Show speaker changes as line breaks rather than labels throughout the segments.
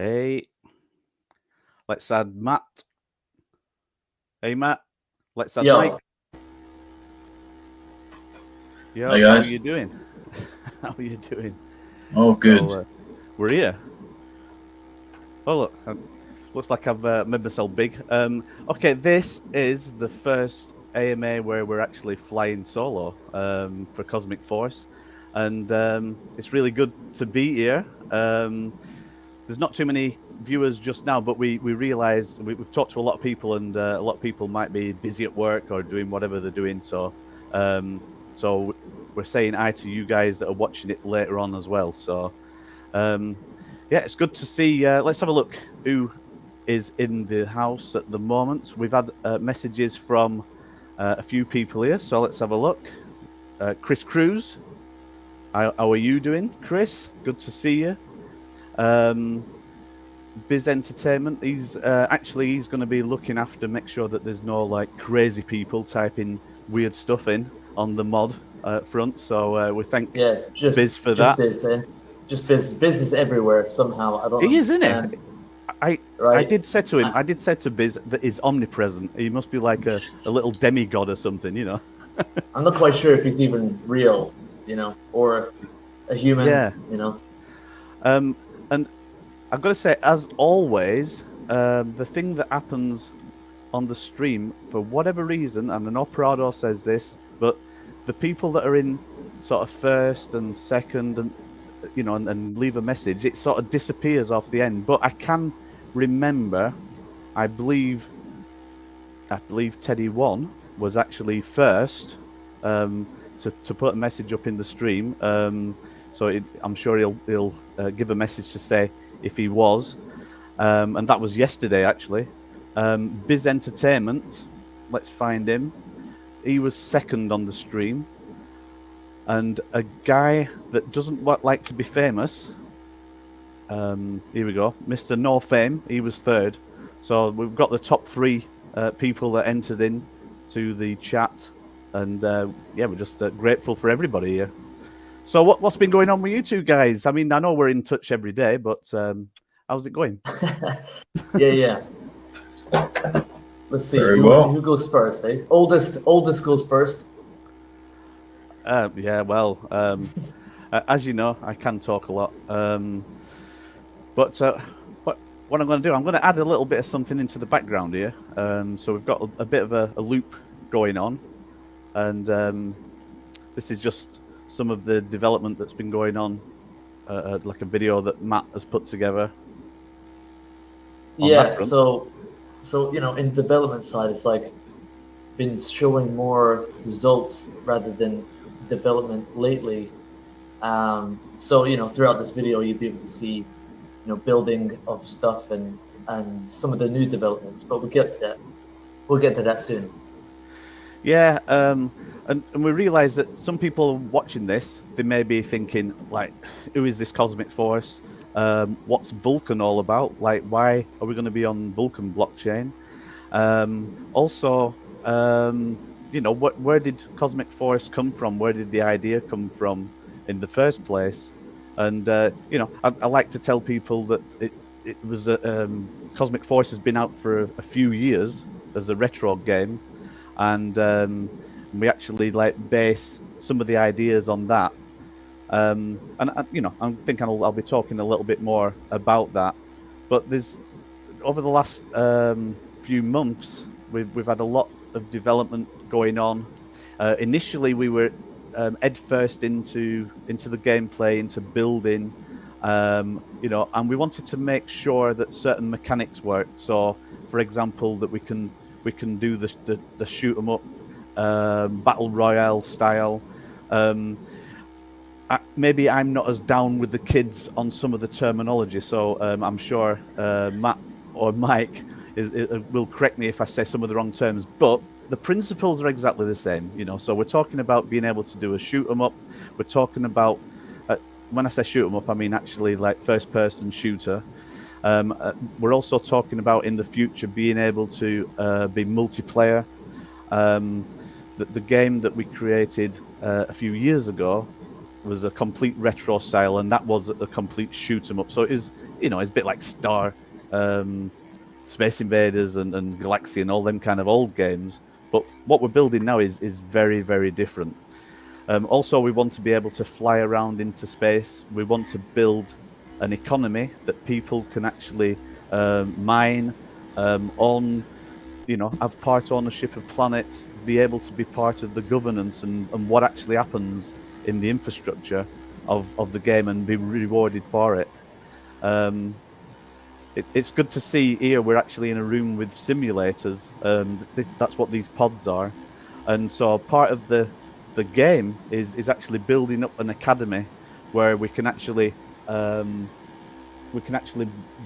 Hey, let's add Matt. Hey, Matt, let's add Mike.
Yo,
Yo,
Hi
how are
guys.
you doing? How are you doing?
Oh, good.
So, we're here. Oh, look, looks like I've made myself big. Okay, this is the first AMA where we're actually flying solo for Cosmic Force, and it's really good to be here. There's not too many viewers just now, but we realise we've talked to a lot of people, and a lot of people might be busy at work or doing whatever they're doing. So we're saying hi to you guys that are watching it later on as well. So yeah, it's good to see. Let's have a look who is in the house at the moment. We've had messages from a few people here, so let's have a look. Chris Cruz, how are you doing, Chris? Good to see you. Biz Entertainment, he's going to be looking after, make sure that there's no like crazy people typing weird stuff in on the mod front. So we thank Biz for that.
Biz, eh? Just Biz. Biz is everywhere somehow. I don't
He is, isn't
understand.
he? I did say to him, I did say to Biz that he's omnipresent. He must be like a little demigod or something, you know.
I'm not quite sure if he's even real, or a human,
Yeah. And I've got to say, as always, the thing that happens on the stream, for whatever reason, and I know Prado says this, but the people that are in sort of first and second and and leave a message, it sort of disappears off the end. But I can remember, I believe Teddy One was actually first to put a message up in the stream. So I'm sure he'll give a message to say if he was, and that was yesterday actually. Biz Entertainment, let's find him. He was second on the stream, and a guy that doesn't like to be famous. Here we go, Mr. No Fame. He was third. So we've got the top three people that entered in to the chat, and yeah, we're just grateful for everybody here. So what's been going on with you two guys? I mean, I know we're in touch every day, but how's it going?
Yeah. Let's see.
Very well.
Who goes first, eh? Oldest goes first.
Yeah, well, as you know, I can talk a lot. But what I'm going to do, I'm going to add a little bit of something into the background here. So we've got a bit of a loop going on, and this is just some of the development that's been going on, like a video that Matt has put together.
Yeah, so in the development side, it's like been showing more results rather than development lately. So throughout this video, you'll be able to see building of stuff and some of the new developments. But we'll get to that. We'll get to that soon.
Yeah, and we realize that some people watching this, they may be thinking, like, who is this Cosmic Force? What's Vulcan all about? Like, why are we going to be on Vulcan blockchain? Also, where did Cosmic Force come from? Where did the idea come from in the first place? And, I like to tell people that it was Cosmic Force has been out for a few years as a retro game. And we actually base some of the ideas on that, and I'm thinking I'll be talking a little bit more about that. But there's over the last few months we've had a lot of development going on. Initially, we were head first into the gameplay, into building, and we wanted to make sure that certain mechanics worked. So, for example, that we can do the shoot 'em up battle royale style. Maybe I'm not as down with the kids on some of the terminology, so I'm sure Matt or Mike will correct me if I say some of the wrong terms. But the principles are exactly the same, So we're talking about being able to do a shoot 'em up. We're talking about when I say shoot 'em up, I mean actually like first person shooter. We're also talking about in the future being able to be multiplayer. The game that we created a few years ago was a complete retro style, and that was a complete shoot 'em up. So it is, it's a bit like Space Invaders and Galaxy and all them kind of old games. But what we're building now is very, very different. Also, we want to be able to fly around into space. We want to build an economy that people can actually mine, own, have part ownership of planets, be able to be part of the governance and what actually happens in the infrastructure of the game and be rewarded for it. It's good to see here we're actually in a room with simulators. That's what these pods are. And so part of the game is actually building up an academy where we can actually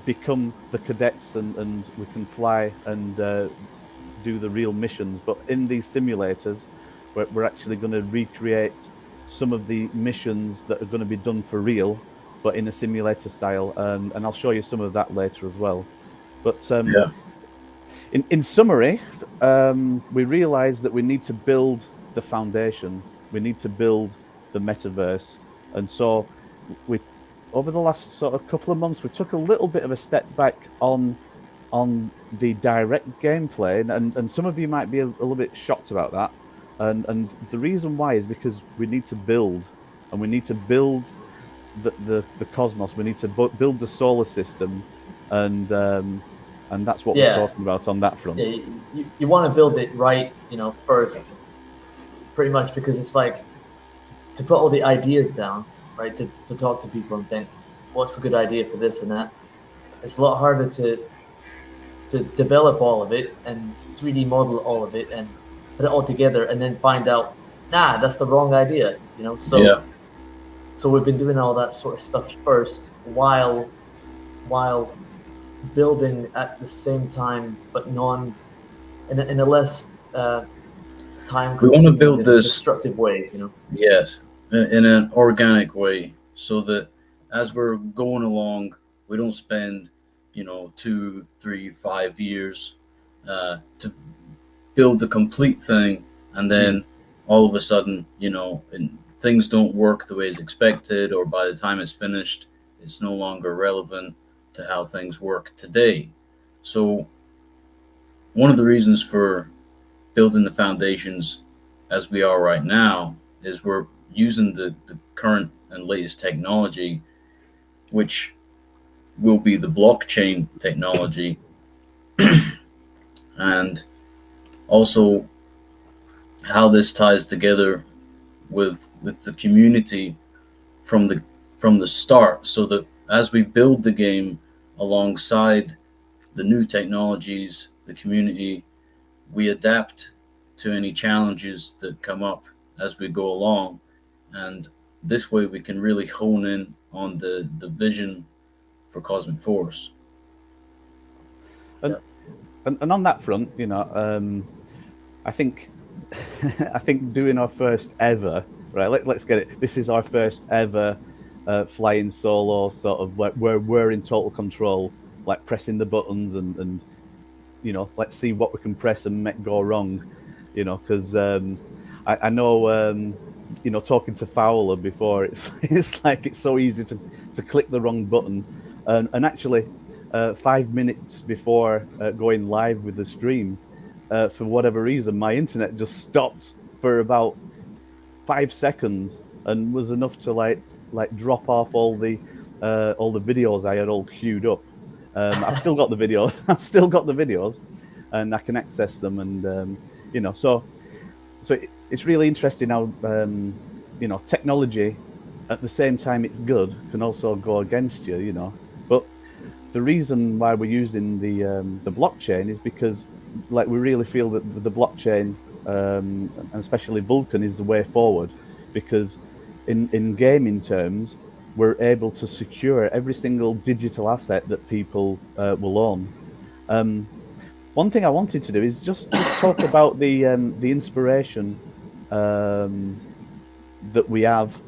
become the cadets and we can fly and do the real missions. But in these simulators, we're actually going to recreate some of the missions that are going to be done for real, but in a simulator style. And I'll show you some of that later as well. But in summary, we realized that we need to build the foundation. We need to build the metaverse. And so we, over the last sort of couple of months, we took a little bit of a step back on the direct gameplay, and some of you might be a little bit shocked about that. And the reason why is because we need to build, and we need to build the cosmos. We need to build the solar system, and that's what we're talking about on that front.
Yeah, you want to build it right, first, pretty much, because it's like to put all the ideas down, right? To talk to people and think, what's a good idea for this and that. It's a lot harder to develop all of it and 3D model all of it and put it all together and then find out, that's the wrong idea, So we've been doing all that sort of stuff first while building at the same time, but in a less time.
We want to build this
destructive way,
Yes, in an organic way, so that as we're going along, we don't spend 2, 3, 5 years to build the complete thing, and then all of a sudden, things don't work the way it's expected, or by the time it's finished, it's no longer relevant to how things work today. So one of the reasons for building the foundations as we are right now is we're using the current and latest technology, which will be the blockchain technology, and also how this ties together with the community from the start, so that as we build the game alongside the new technologies, the community, we adapt to any challenges that come up as we go along, and this way we can really hone in on the vision for Cosmic Force.
And on that front, I think I think doing our first ever, right? Let's get it. This is our first ever flying solo, sort of where we're in total control, like pressing the buttons and let's see what we can press and make go wrong, because I know talking to Fowler before, it's like it's so easy to click the wrong button, and actually 5 minutes before going live with the stream, for whatever reason, my internet just stopped for about 5 seconds, and was enough to like drop off all the videos I had all queued up. I've still got the videos, and I can access them, and so it's really interesting how technology, at the same time it's good, can also go against you, But the reason why we're using the blockchain is because, like, we really feel that the blockchain, and especially Vulcan, is the way forward, because in gaming terms, we're able to secure every single digital asset that people will own. One thing I wanted to do is just talk about the inspiration that we have,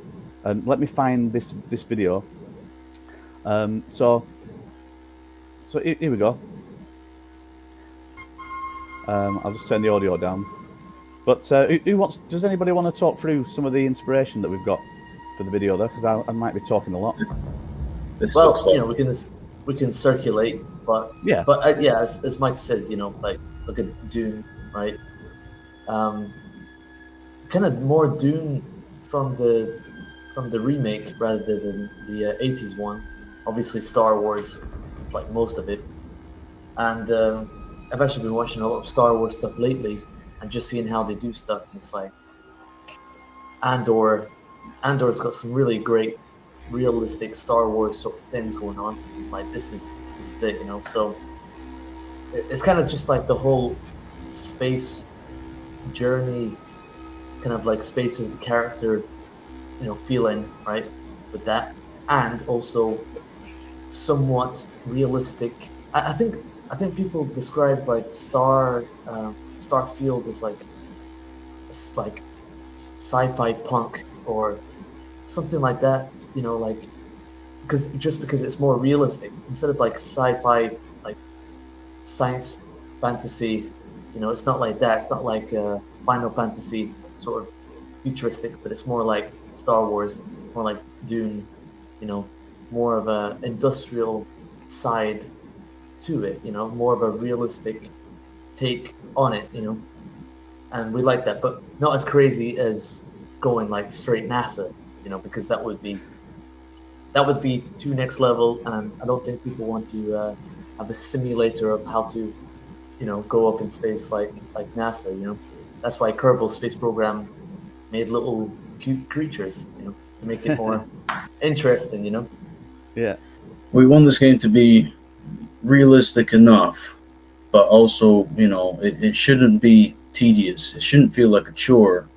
and let me find this video. So here we go. I'll just turn the audio down. But does anybody want to talk through some of the inspiration that we've got? for the video though, because I might be talking a lot.
This
Well,
looks like
we can circulate, but
Yeah.
yeah, as Mike said, like look at Dune, right? Kind of more Dune from the remake rather than the 80s one. Obviously, Star Wars, like most of it, and I've actually been watching a lot of Star Wars stuff lately, and just seeing how they do stuff, and it's like Andor's got some really great, realistic Star Wars sort of things going on. Like this is it, So it's kind of just like the whole space journey, kind of like space is the character, feeling right with that, and also somewhat realistic. I think people describe like Starfield as like sci-fi punk or something like that, like because it's more realistic instead of like sci-fi, like science fantasy. It's not like that. It's not like Final Fantasy sort of futuristic, but it's more like Star Wars. It's more like Dune. More of a industrial side to it. More of a realistic take on it. And we like that, but not as crazy as going like straight NASA. Because that would be too next level, and I don't think people want to have a simulator of how to, go up in space like NASA. That's why Kerbal Space Program made little cute creatures, to make it more interesting.
Yeah.
we want this game to be realistic enough, but also, it shouldn't be tedious. It shouldn't feel like a chore.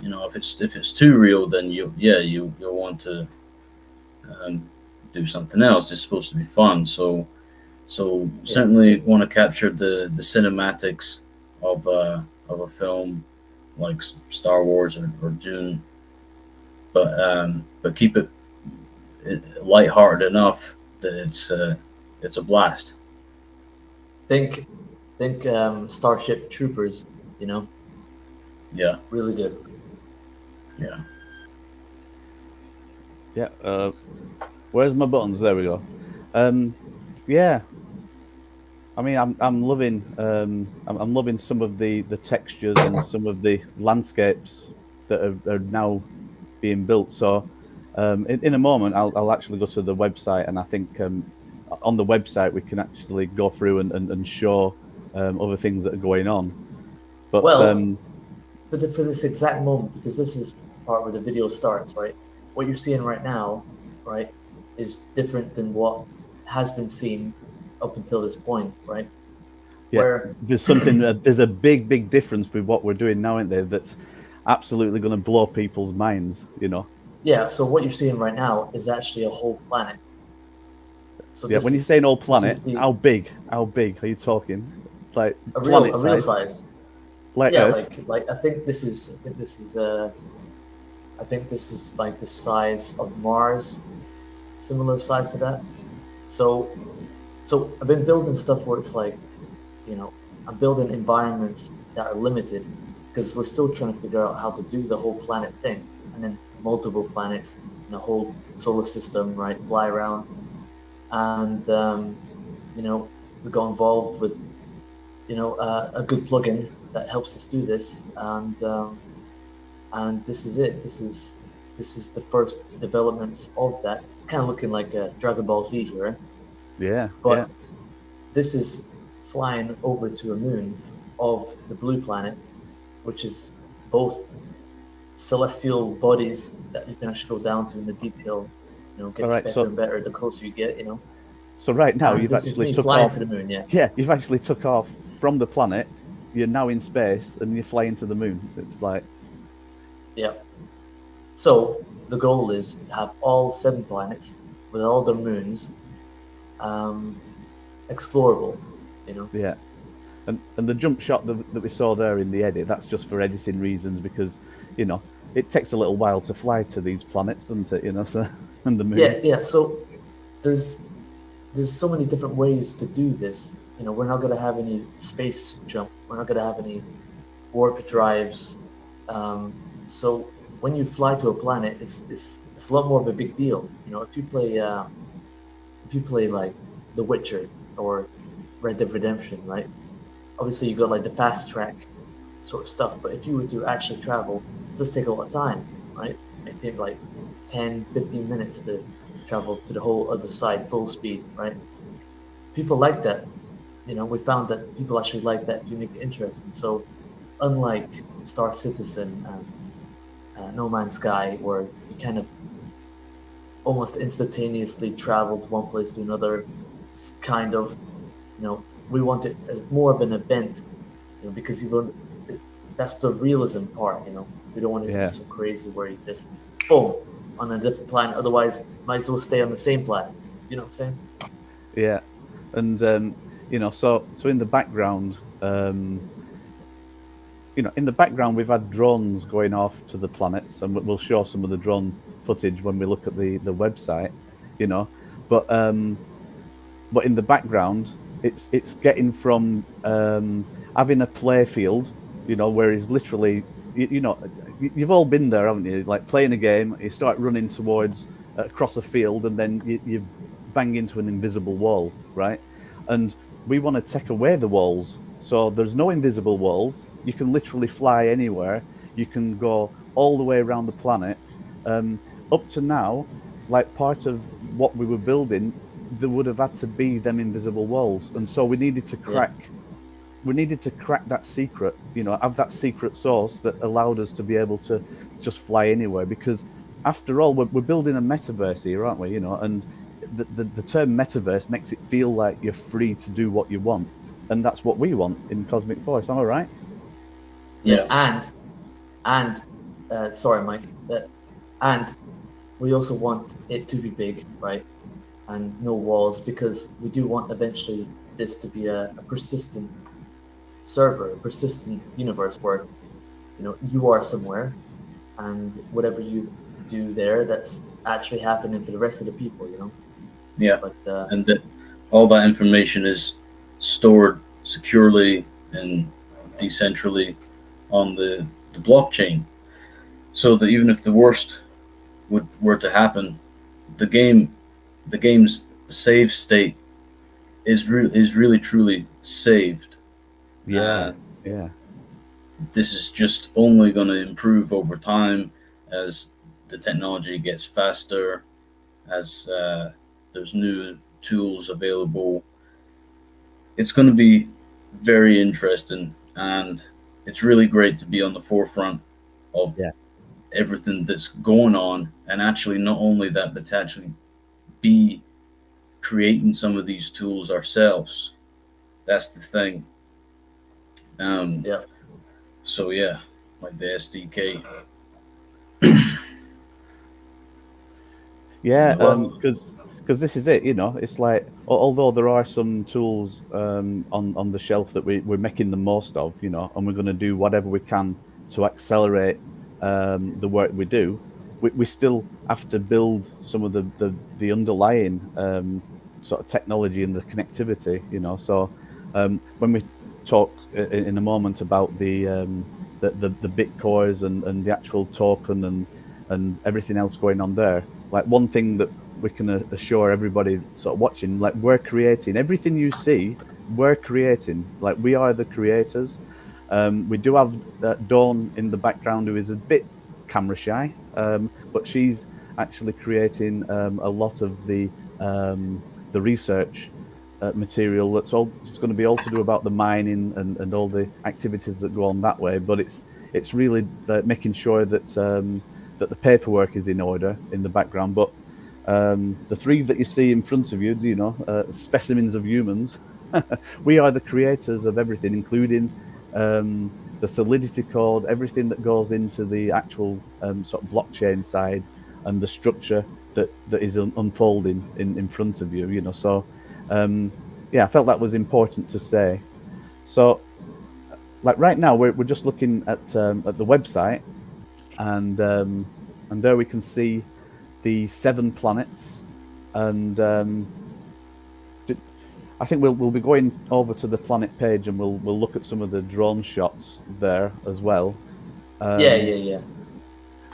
If it's too real, then you'll want to do something else. It's supposed to be fun, so certainly want to capture the cinematics of a film like Star Wars or Dune, but keep it lighthearted enough that it's a blast.
Think Starship Troopers.
Yeah,
Really good.
yeah.
Yeah. Where's my buttons? There we go. Yeah. I mean, I'm loving I'm loving some of the textures and some of the landscapes that are now being built. So in a moment, I'll actually go to the website, and I think on the website we can actually go through and show other things that are going on. But
Well, for this exact moment, because this is part where the video starts, right? What you're seeing right now, right, is different than what has been seen up until this point, right?
yeah,
Where
there's something there's a big difference with what we're doing now, isn't there? That's absolutely going to blow people's minds.
yeah, so what you're seeing right now is actually a whole planet. So
Yeah, when you say an whole planet,
this is
how big are you talking? Like
a real
planet
size.
like
Yeah,
Earth?
like I think this is like the size of Mars, similar size to that. So I've been building stuff where it's like, I'm building environments that are limited because we're still trying to figure out how to do the whole planet thing, and then multiple planets in a whole solar system, right? Fly around, and we got involved with a good plugin that helps us do this, and this is it. This is the first developments of that. Kind of looking like a Dragon Ball Z here,
Yeah,
but
yeah.
this is flying over to a moon of the blue planet, which is both celestial bodies that you can actually go down to in the detail. Gets
Alright,
better and better the closer you get.
So right now
And
you've
this is
actually
me
took
flying
off.
to the moon. Yeah.
Yeah, you've actually took off from the planet. You're now in space and you're flying to the moon. It's like,
Yeah. So the goal is to have all 7 planets with all their moons explorable.
yeah. And the jump shot that we saw there in the edit, that's just for editing reasons, because it takes a little while to fly to these planets, doesn't it? So and the moon.
Yeah. So there's so many different ways to do this. We're not going to have any space jump. We're not going to have any warp drives. So when you fly to a planet, it's it's a lot more of a big deal. You know, if you play like The Witcher or Red Dead Redemption, right? Obviously you got like the fast track sort of stuff, but if you were to actually travel, it does take a lot of time, right? It take like 10, 15 minutes to travel to the whole other side full speed, right? People like that. You know, we found that people actually like that unique interest. And so unlike Star Citizen and No Man's Sky, where you kind of almost instantaneously travel to one place to another, it's kind of, you know, we want it as more of an event, you know, because you don't, that's the realism part, you know. We don't want it to be so crazy where you just, boom, on a different planet. Otherwise, might as well stay on the same planet. You know what I'm saying?
Yeah. And, you know, so in the background, you know, in the background, we've had drones going off to the planets, and we'll show some of the drone footage when we look at the website, you know. But in the background, it's getting from having a play field, you know, where he's literally, you know, you've all been there, haven't you? Like playing a game, you start running towards across a field, and then you bang into an invisible wall, right? And we want to take away the walls, so there's no invisible walls. You can literally fly anywhere. You can go all the way around the planet. Up to now, like part of what we were building, there would have had to be them invisible walls, and so we needed to crack. Yeah. We needed to crack that secret, you know, have that secret source that allowed us to be able to just fly anywhere. Because after all, we're building a metaverse here, aren't we? You know, and the term metaverse makes it feel like you're free to do what you want, and that's what we want in Cosmic Voice. Am I right?
Yeah. And sorry, Mike. And we also want it to be big, right? And no walls, because we do want eventually this to be a persistent server, a persistent universe where, you know, you are somewhere, and whatever you do there, that's actually happening to the rest of the people, you know.
Yeah. But and that all that information is stored securely and decentrally on the blockchain, so that even if the worst were to happen, the game's save state is really truly saved.
Yeah.
This is just only going to improve over time as the technology gets faster, as there's new tools available. It's going to be very interesting, and it's really great to be on the forefront of everything that's going on, and actually not only that, but to actually be creating some of these tools ourselves. That's the thing. So yeah, like the SDK.
Yeah, because this is it, you know. It's like, although there are some tools on the shelf that we're making the most of, you know, and we're going to do whatever we can to accelerate the work we do, we still have to build some of the underlying sort of technology and the connectivity, you know. So when we talk in a moment about the Bitcoins and the actual token and everything else going on there, like one thing that we can assure everybody sort of watching, like we're creating everything you see. We're creating, like we are the creators. We do have Dawn in the background, who is a bit camera shy, but she's actually creating a lot of the research material that's going to be all to do about the mining and all the activities that go on that way. But it's really making sure that that the paperwork is in order in the background. But the three that you see in front of you, you know, specimens of humans, we are the creators of everything, including the Solidity code, everything that goes into the actual sort of blockchain side and the structure that is unfolding in front of you, you know. So yeah, I felt that was important to say. So like right now we're just looking at the website, and there we can see the 7 planets, and I think we'll be going over to the planet page, and we'll look at some of the drone shots there as well.
Yeah.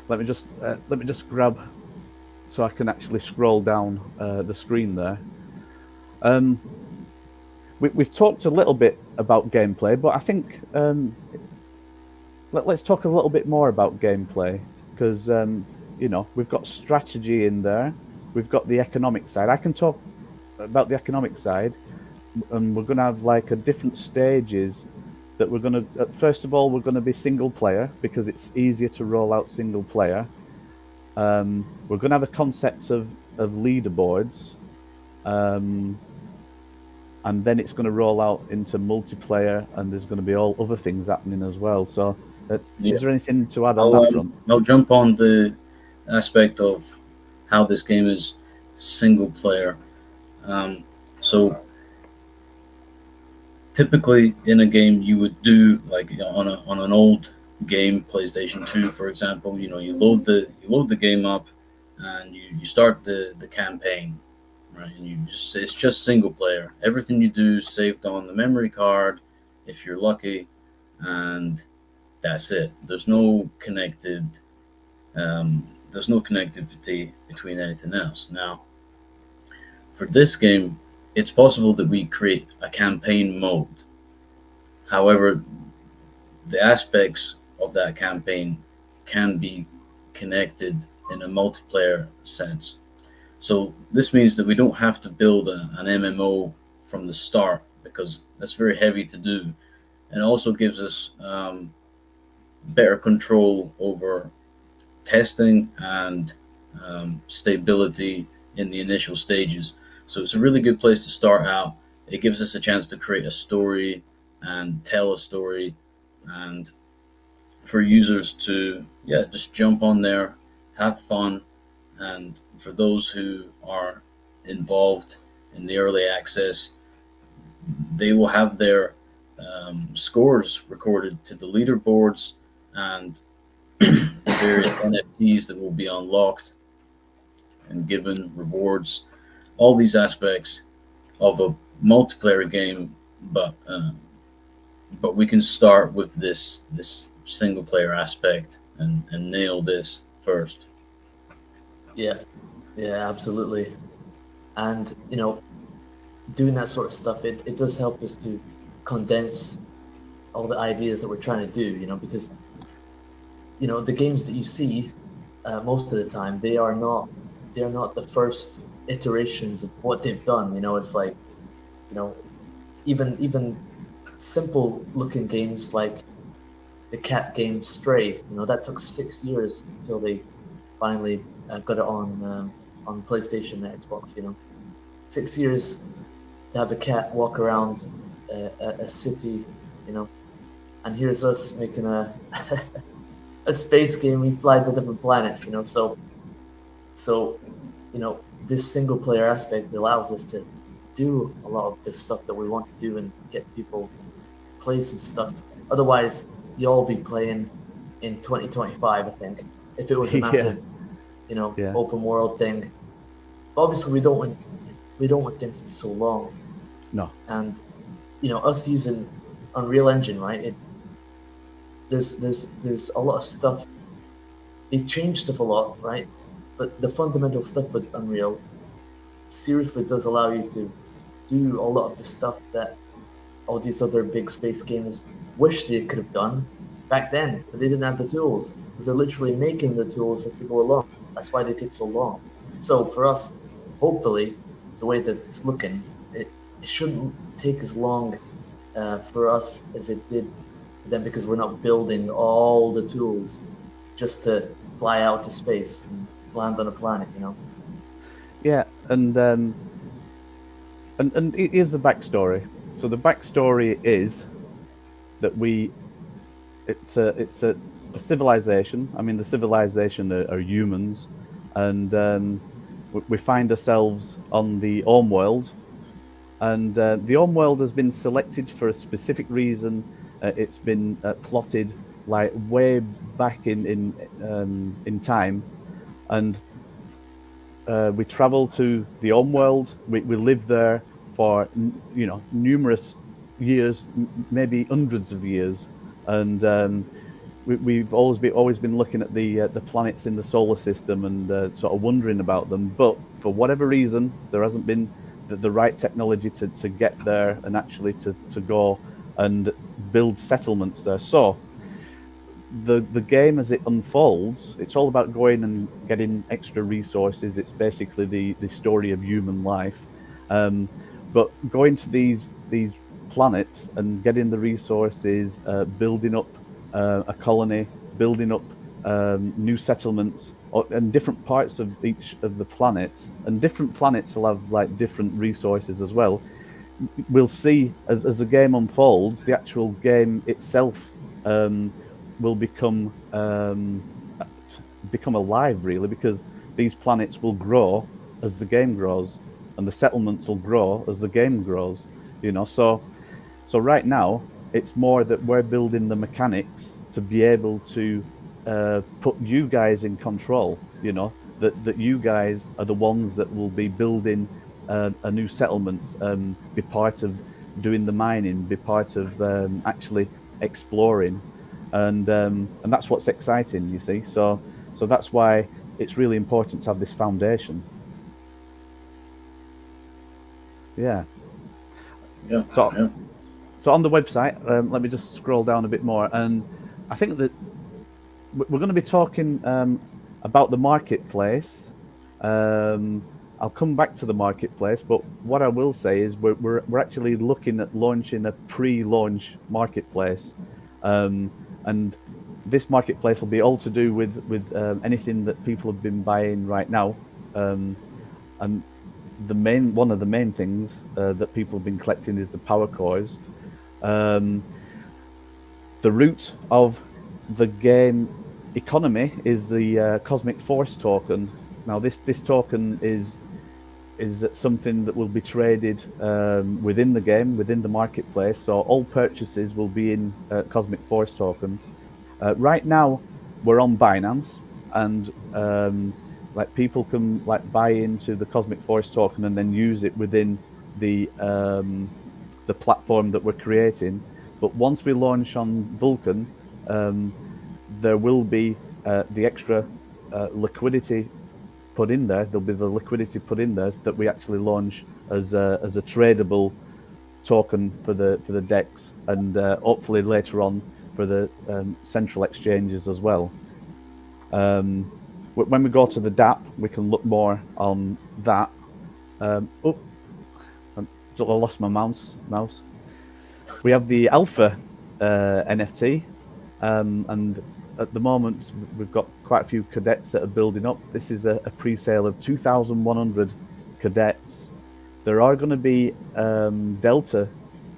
Let me just grab so I can actually scroll down the screen there. We've talked a little bit about gameplay, but I think let's talk a little bit more about gameplay, because we've got strategy in there, we've got the economic side. I can talk about the economic side, and we're going to have like a different stages that we're going to. First of all, we're going to be single player because it's easier to roll out single player. We're going to have a concept of leaderboards. And then it's going to roll out into multiplayer, and there's going to be all other things happening as well. So, is there anything to add on that front?
I'll jump on the aspect of how this game is single player. So, typically in a game, you would do like on an old game, PlayStation 2, for example. You load the game up, and you start the campaign. Right, and it's just single player. Everything you do is saved on the memory card, if you're lucky, and that's it. There's no connectivity between anything else. Now, for this game, it's possible that we create a campaign mode. However, the aspects of that campaign can be connected in a multiplayer sense. So this means that we don't have to build an MMO from the start, because that's very heavy to do, and also gives us better control over testing and stability in the initial stages. So it's a really good place to start out. It gives us a chance to create a story and tell a story, and for users to just jump on there, have fun. And for those who are involved in the early access, they will have their scores recorded to the leaderboards and the various NFTs that will be unlocked and given rewards. All these aspects of a multiplayer game, but we can start with this single player aspect and nail this first.
Yeah, absolutely. And doing that sort of stuff, it does help us to condense all the ideas that we're trying to do. Because the games that you see most of the time, they are not the first iterations of what they've done. It's like even simple looking games like the cat game Stray. That took 6 years until they finally got it on PlayStation and Xbox. 6 years to have a cat walk around a city, and here's us making a a space game. We fly to different planets, So this single player aspect allows us to do a lot of the stuff that we want to do and get people to play some stuff. Otherwise, you'll all be playing in 2025, I think, if it was a massive open world thing. But obviously we don't want things to be so long.
No.
And us using Unreal Engine, right? There's a lot of stuff. They changed stuff a lot, right? But the fundamental stuff with Unreal seriously does allow you to do a lot of the stuff that all these other big space games wish they could have done back then, but they didn't have the tools, because they're literally making the tools as they go along. That's why they take so long. So for us, hopefully, the way that it's looking, it shouldn't take as long for us as it did for them, because we're not building all the tools just to fly out to space and land on a planet,
Yeah, and here's the backstory. So the backstory is that it's a civilization. I mean, the civilization are humans, and we find ourselves on the home world, and the home world has been selected for a specific reason. It's been plotted like way back in time, and we travel to the home world. We live there for numerous years, maybe hundreds of years, and we've always been looking at the planets in the solar system and sort of wondering about them, but for whatever reason, there hasn't been the right technology to get there and actually to go and build settlements there. So the game as it unfolds, it's all about going and getting extra resources. It's basically the story of human life, but going to these planets and getting the resources, building up a colony, building up new settlements, and different parts of each of the planets, and different planets will have like different resources as well. We'll see as the game unfolds, the actual game itself will become alive, really, because these planets will grow as the game grows, and the settlements will grow as the game grows. So right now it's more that we're building the mechanics to be able to put you guys in control. That you guys are the ones that will be building a new settlement, be part of doing the mining, be part of actually exploring, and that's what's exciting, you see. So that's why it's really important to have this foundation. Yeah. So on the website, let me just scroll down a bit more, and I think that we're going to be talking about the marketplace. I'll come back to the marketplace, but what I will say is we're actually looking at launching a pre-launch marketplace, and this marketplace will be all to do with anything that people have been buying right now, and one of the main things that people have been collecting is the power cores. The root of the game economy is the cosmic force token. Now, this token is something that will be traded within the game, within the marketplace. So all purchases will be in cosmic force token. Right now, we're on Binance, and like people can like buy into the cosmic force token and then use it within the platform that we're creating. But once we launch on Vulcan, there will be the extra liquidity put in there. There'll be the liquidity put in there that we actually launch as a tradable token for the DEX, and hopefully later on for the central exchanges as well. When we go to the DApp, we can look more on that. I lost my mouse. We have the alpha NFT, and at the moment we've got quite a few cadets that are building up. This is a pre-sale of 2,100 cadets. There are going to be delta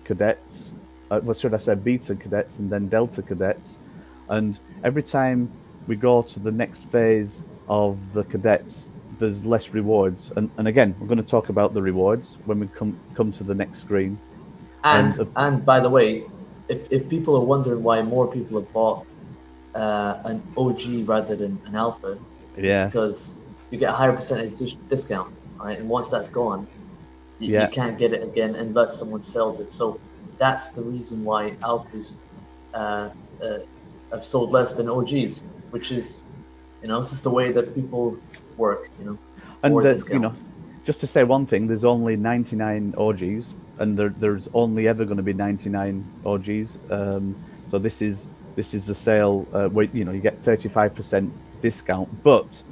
cadets, what should I say, beta cadets and then delta cadets, and every time we go to the next phase of the cadets, there's less rewards, and again, we're going to talk about the rewards when we come to the next screen.
And by the way, if people are wondering why more people have bought an OG rather than an alpha, it's because you get a higher percentage discount, right? And once that's gone, you can't get it again unless someone sells it. So that's the reason why alphas have sold less than OGs, which is, it's just the way that people work,
And just to say one thing, there's only 99 OGs, and there's only ever going to be 99 OGs. So this is a sale where you get 35% discount, but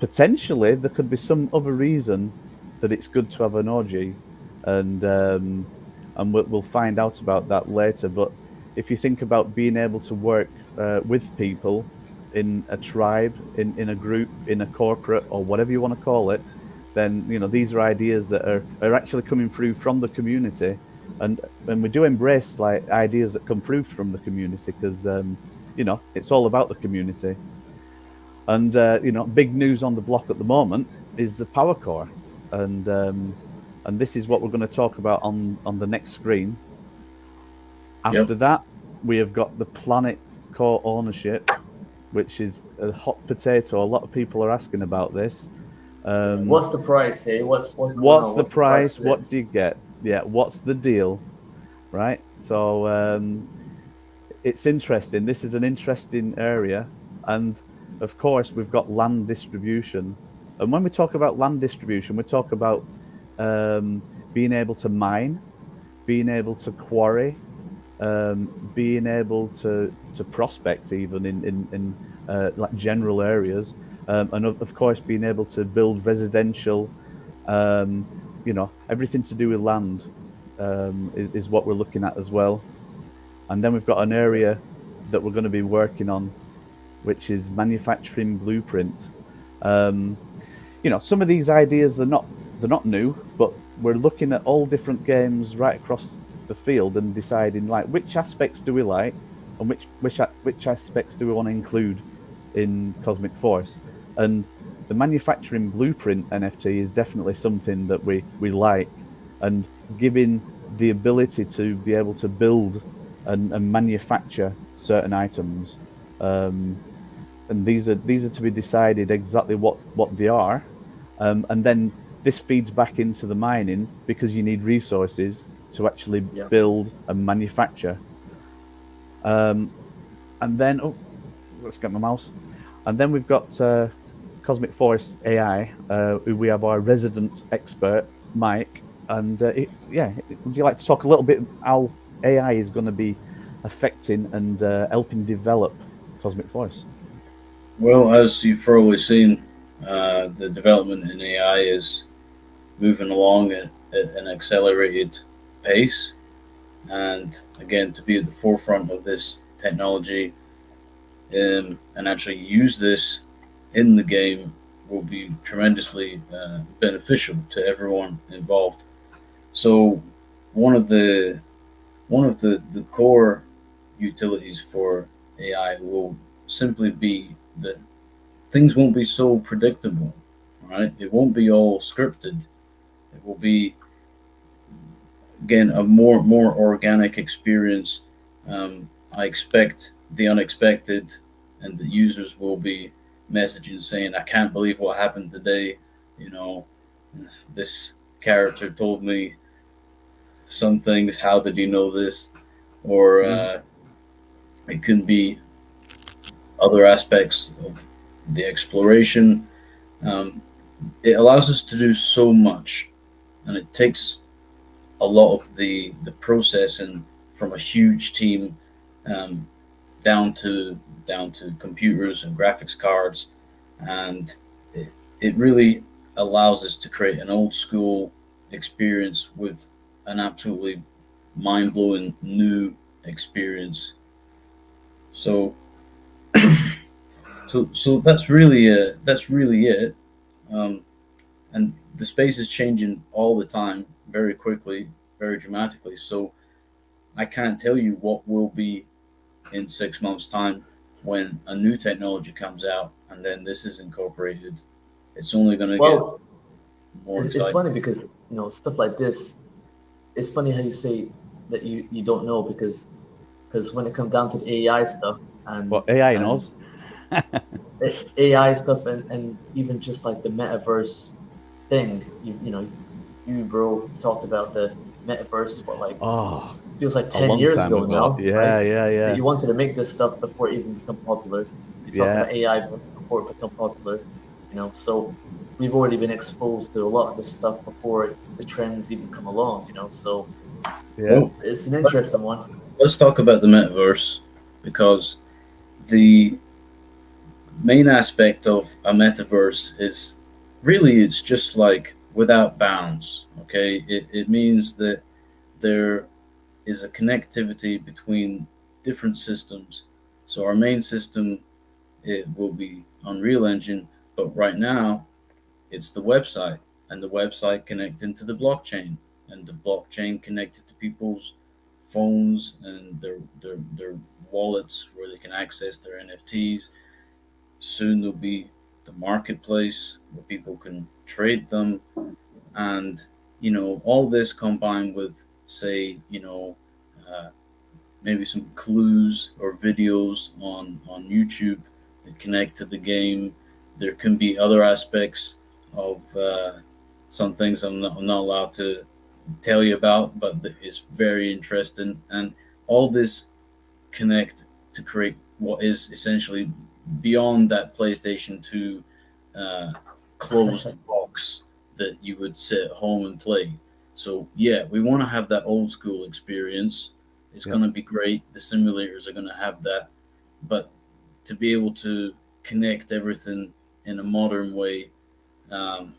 potentially there could be some other reason that it's good to have an OG, and we'll find out about that later. But if you think about being able to work with people in a tribe, in a group, in a corporate, or whatever you want to call it, then these are ideas that are actually coming through from the community, and we do embrace like ideas that come through from the community, because it's all about the community. And big news on the block at the moment is the power core, and this is what we're going to talk about on the next screen. After that, we have got the planet core ownership, which is a hot potato. A lot of people are asking about this.
What's the price, eh? What's
the price? What do you get? Yeah, what's the deal? Right. So it's interesting. This is an interesting area, and of course, we've got land distribution. And when we talk about land distribution, we talk about being able to mine, being able to quarry, being able to prospect even in like general areas, and of course being able to build residential. Everything to do with land is what we're looking at as well. And then we've got an area that we're going to be working on, which is manufacturing blueprint. Um, some of these ideas they're not new, but we're looking at all different games right across the field and deciding like which aspects do we like and which aspects do we want to include in Cosmic Force. And the manufacturing blueprint NFT is definitely something that we like, and giving the ability to be able to build and manufacture certain items. And these are to be decided exactly what they are, and then this feeds back into the mining because you need resources to actually build and manufacture. And then let's get my mouse. And then we've got Cosmic Force AI, who we have our resident expert Mike. And would you like to talk a little bit how AI is going to be affecting and helping develop Cosmic Force?
Well, as you've probably seen, the development in AI is moving along at an accelerated pace. And again, to be at the forefront of this technology and actually use this in the game will be tremendously beneficial to everyone involved. So one of the core utilities for AI will simply be that things won't be so predictable, right? It won't be all scripted. It will be, again, a more organic experience. I expect the unexpected, and the users will be messaging saying, "I can't believe what happened today." You know, this character told me some things. How did you know this? Or it can be other aspects of the exploration. Um, it allows us to do so much, and it takes a lot of the processing from a huge team, um, down to computers and graphics cards, and it really allows us to create an old school experience with an absolutely mind blowing new experience. So so that's really it. Um, and the space is changing all the time, very quickly, very dramatically. So I can't tell you what will be in 6 months' time when a new technology comes out and then this is incorporated. It's only going to get
Well,
more
it's
exciting.
funny because stuff like this. It's funny how you say that you don't know because when it comes down to the AI stuff
What AI
and
knows?
AI stuff and even just like the metaverse thing, you bro talked about the metaverse what like
Oh,
feels like
a
10
long
years
time
ago
ago.
now, right?
Yeah, yeah,
That
yeah,
you wanted to make this stuff before it even become popular. You're talking
yeah,
about AI before it become popular, so we've already been exposed to a lot of this stuff before the trends even come along, so
yeah.
Well,
it's an interesting one.
let's talk about the metaverse, because the main aspect of a metaverse is really it's just like without bounds. Okay, it means that there is a connectivity between different systems. So our main system, it will be Unreal Engine, but right now it's the website, and the website connecting to the blockchain, and the blockchain connected to people's phones and their wallets where they can access their NFTs. Soon there'll be the marketplace where people can trade them, and all this combined with, say, uh, maybe some clues or videos on YouTube that connect to the game. There can be other aspects of some things I'm not allowed to tell you about, but that is very interesting. And all this connect to create what is essentially beyond that PlayStation 2 uh, closed box that you would sit at home and play. So yeah, we want to have that old school experience. It's
Yeah.
going to be great. The simulators are going to have that, but to be able to connect everything in a modern way, um,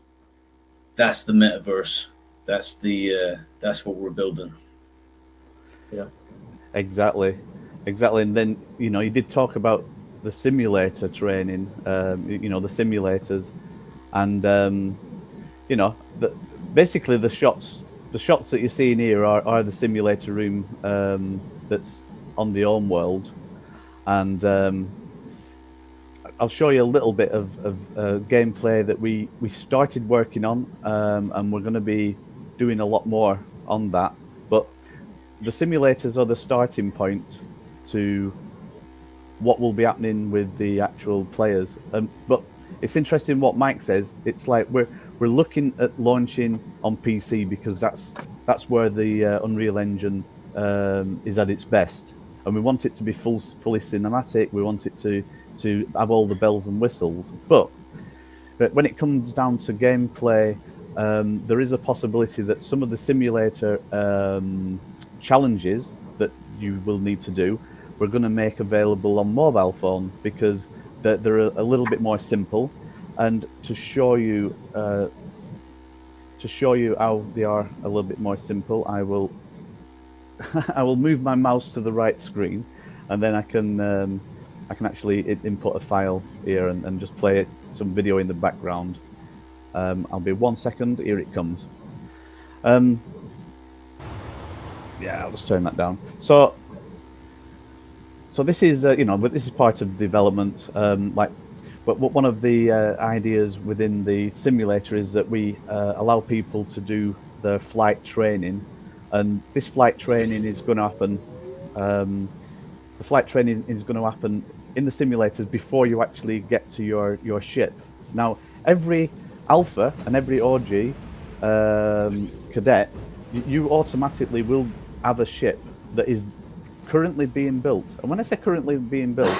that's the metaverse. That's what we're building.
Yeah.
Exactly, exactly. And then you did talk about the simulator training. The simulators, and basically the shots that you're seeing here are the simulator room that's on the home world, and I'll show you a little bit of gameplay that we started working on, and we're going to be doing a lot more on that. But the simulators are the starting point to what will be happening with the actual players. But it's interesting what Mike says. It's like we're looking at launching on PC because that's where the Unreal Engine is at its best, and we want it to be fully cinematic. We want it to have all the bells and whistles. But when it comes down to gameplay, there is a possibility that some of the simulator challenges that you will need to do, we're going to make available on mobile phone because they're a little bit more simple. And to show you how they are a little bit more simple, I will I will move my mouse to the right screen, and then I can actually input a file here and just play some video in the background. I'll be 1 second. Here it comes. Yeah, I'll just turn that down. So this is but this is part of development. But one of the ideas within the simulator is that we allow people to do their flight training, and this flight training is going to happen. The flight training is going to happen in the simulators before you actually get to your ship. Now, every alpha and every OG cadet, you automatically will have a ship that is currently being built. And when I say currently being built,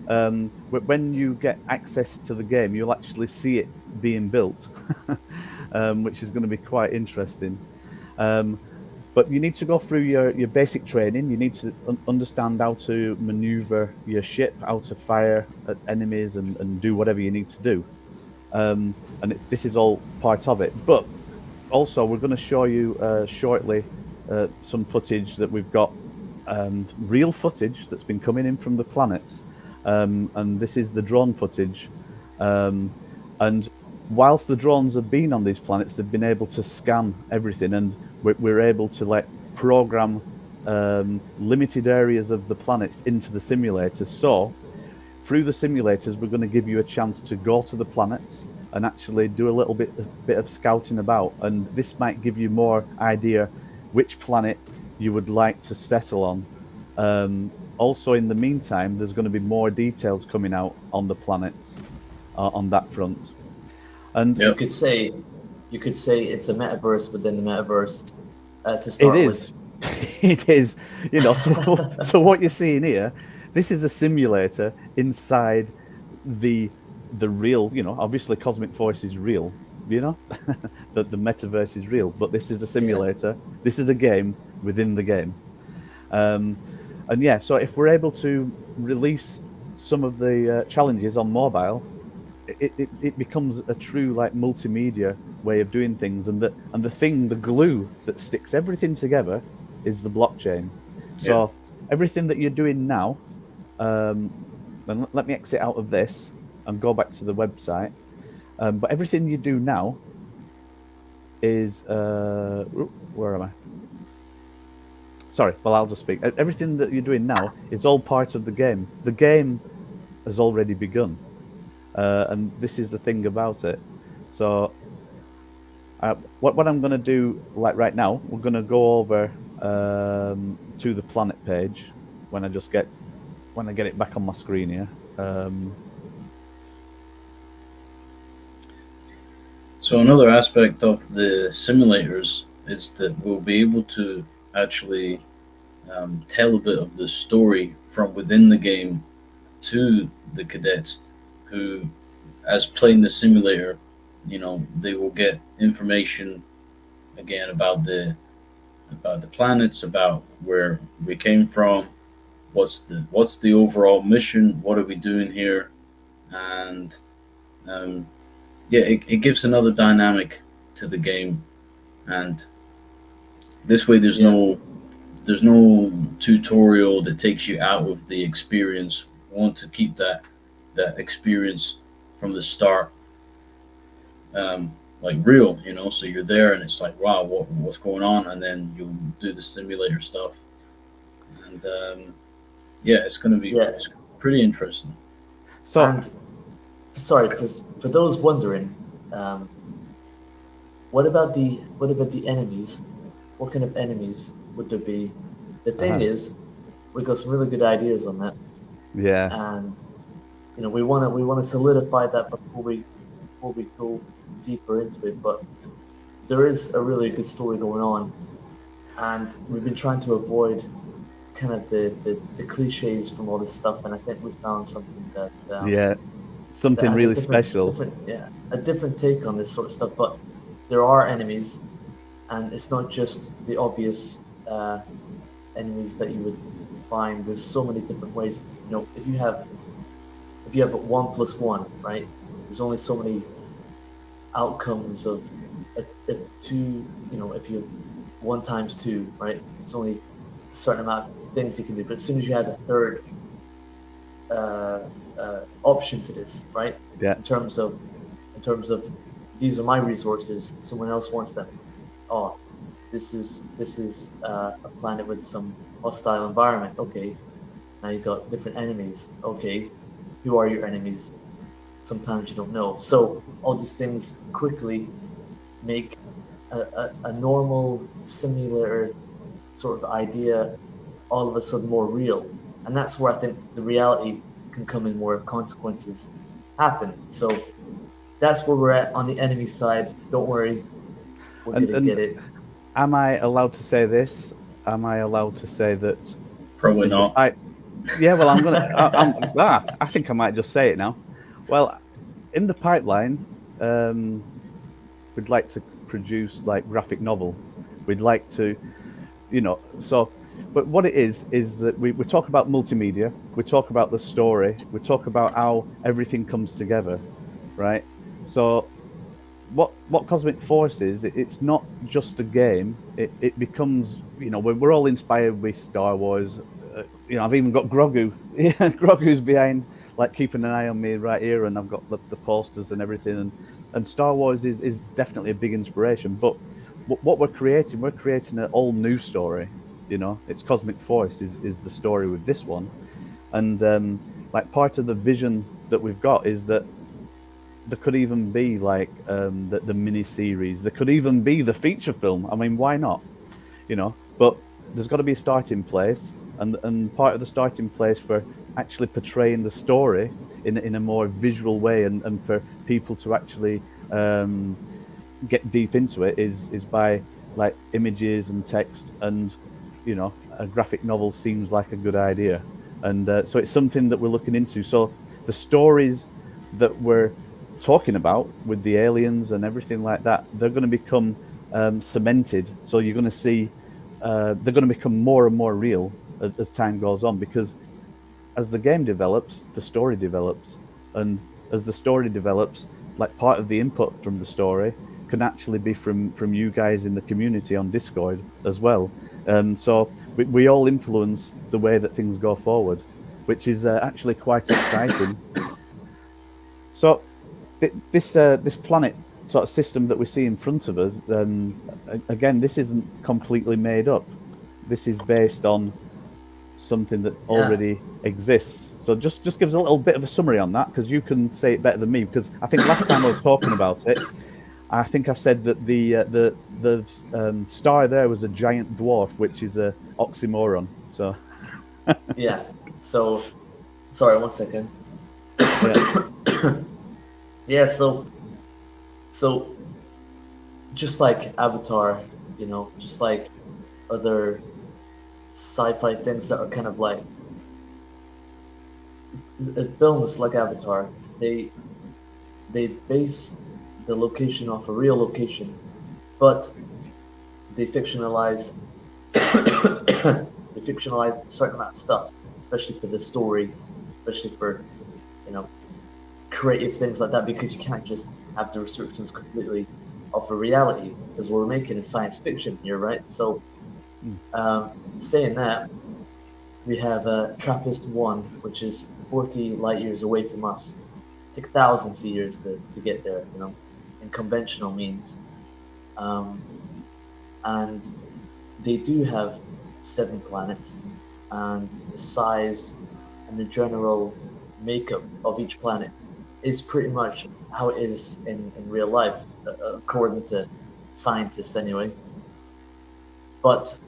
when you get access to the game, you'll actually see it being built, which is going to be quite interesting. But you need to go through your basic training. You need to understand how to maneuver your ship, how to fire at enemies, and do whatever you need to do. This is all part of it. But also, we're going to show you shortly some footage that we've got, real footage that's been coming in from the planets. And this is the drone footage. And whilst the drones have been on these planets, they've been able to scan everything, and we're able to program limited areas of the planets into the simulators. So through the simulators, we're going to give you a chance to go to the planets and actually do a little bit of scouting about, and this might give you more idea which planet you would like to settle on. Also, in the meantime, there's going to be more details coming out on the planets on that front. And
you could say it's a metaverse within the metaverse to start with.
It is. So what you're seeing here, this is a simulator inside the real. Obviously, Cosmic Force is real. The metaverse is real, but this is a simulator. Yeah. This is a game within the game. And yeah, so if we're able to release some of the challenges on mobile, it becomes a true multimedia way of doing things, and the glue that sticks everything together is the blockchain. So everything that you're doing now, and let me exit out of this and go back to the website. But everything you do now is where am I? Sorry, well, I'll just speak. Everything that you're doing now is all part of the game. The game has already begun. And this is the thing about it. So what I'm going to do right now, we're going to go over to the planet page when I get it back on my screen here.
So another aspect of the simulators is that we'll be able to actually tell a bit of the story from within the game to the cadets who, as playing the simulator, they will get information again about the planets, about where we came from, what's the overall mission, what are we doing here, and yeah, it gives another dynamic to the game, and this way there's no tutorial that takes you out of the experience. We want to keep that experience from the start like real, so you're there and it's like, wow, what's going on, and then you'll do the simulator stuff, and yeah, it's going to be it's pretty interesting.
So,
and sorry, for those wondering, what about the enemies? What kind of enemies would there be? The thing is, we got some really good ideas on that.
Yeah.
And we want to solidify that before we go deeper into it. But there is a really good story going on, and we've been trying to avoid kind of the cliches from all this stuff. And I think we found something that
something
that
really special.
A different take on this sort of stuff. But there are enemies, and it's not just the obvious enemies that you would find. There's so many different ways. If you have 1 + 1, right? There's only so many outcomes of a 2. If you 1 × 2, right? It's only a certain amount of things you can do. But as soon as you add a third option to this, right?
Yeah.
In terms of these are my resources. Someone else wants them. Oh, this is a planet with some hostile environment. Okay, now you've got different enemies. Okay, who are your enemies? Sometimes you don't know. So all these things quickly make a normal simulator sort of idea all of a sudden more real, and that's where I think the reality can come in, where consequences happen. So that's where we're at on the enemy side. Don't worry, we're gonna get it.
Am I allowed to say this? Am I allowed to say that?
Probably not.
Yeah, well, I'm gonna. I think I might just say it now. Well, in the pipeline, we'd like to produce like graphic novel. We'd like to, so. But what it is that we talk about multimedia. We talk about the story. We talk about how everything comes together, right? So, what Cosmic Force is, it's not just a game. It becomes, we're all inspired with Star Wars. I've even got Grogu. Grogu's behind, like keeping an eye on me right here, and I've got the posters and everything. And Star Wars is definitely a big inspiration. But what we're creating an all new story. It's Cosmic Force is the story with this one, and like part of the vision that we've got is that there could even be like the mini series. There could even be the feature film. I mean, why not? But there's got to be a starting place, and part of the starting place for actually portraying the story in a more visual way, and for people to actually get deep into it is by like images and text, and a graphic novel seems like a good idea, and so it's something that we're looking into. So the stories that we're talking about with the aliens and everything like that, they're going to become cemented. So you're going to see they're going to become more and more real as time goes on, because as the game develops, the story develops, and as the story develops, like part of the input from the story can actually be from you guys in the community on Discord as well. So we all influence the way that things go forward, which is actually quite exciting. So this planet sort of system that we see in front of us, again, this isn't completely made up. This is based on something that already exists. So just give us a little bit of a summary on that, because you can say it better than me. Because I think last time I was talking about it, I think I said that the star there was a giant dwarf, which is a oxymoron. So
yeah. So sorry, 1 second. Yeah. So just like Avatar, just like other sci-fi things that are kind of like films like Avatar. They base the location off a real location, but they fictionalize they fictionalize a certain amount of stuff, especially for the story, especially for creative things like that, because you can't just have the restrictions completely of a reality, because we're making a science fiction here, right? So, saying that, we have TRAPPIST-1, which is 40 light years away from us. It took thousands of years to get there, in conventional means. And they do have 7 planets, and the size and the general makeup of each planet is pretty much how it is in real life, according to scientists anyway. But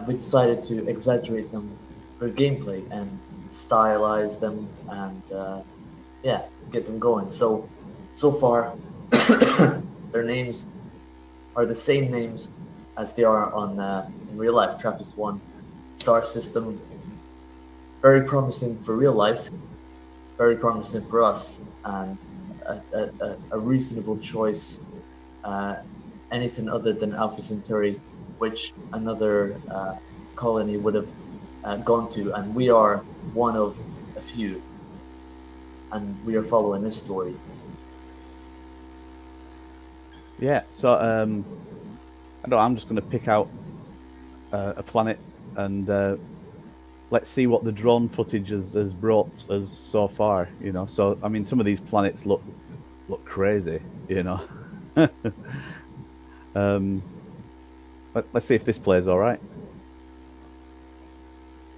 we decided to exaggerate them for gameplay and stylize them and get them going. So far, their names are the same names as they are on in real life. TRAPPIST-1, star system, very promising for real life, very promising for us, and a reasonable choice. Anything other than Alpha Centauri, which another colony would have gone to, and we are one of a few, and we are following this story.
Yeah, so I don't know, I'm just going to pick out a planet and let's see what the drone footage has brought us so far. So I mean, some of these planets look crazy. Let's see if this plays all right.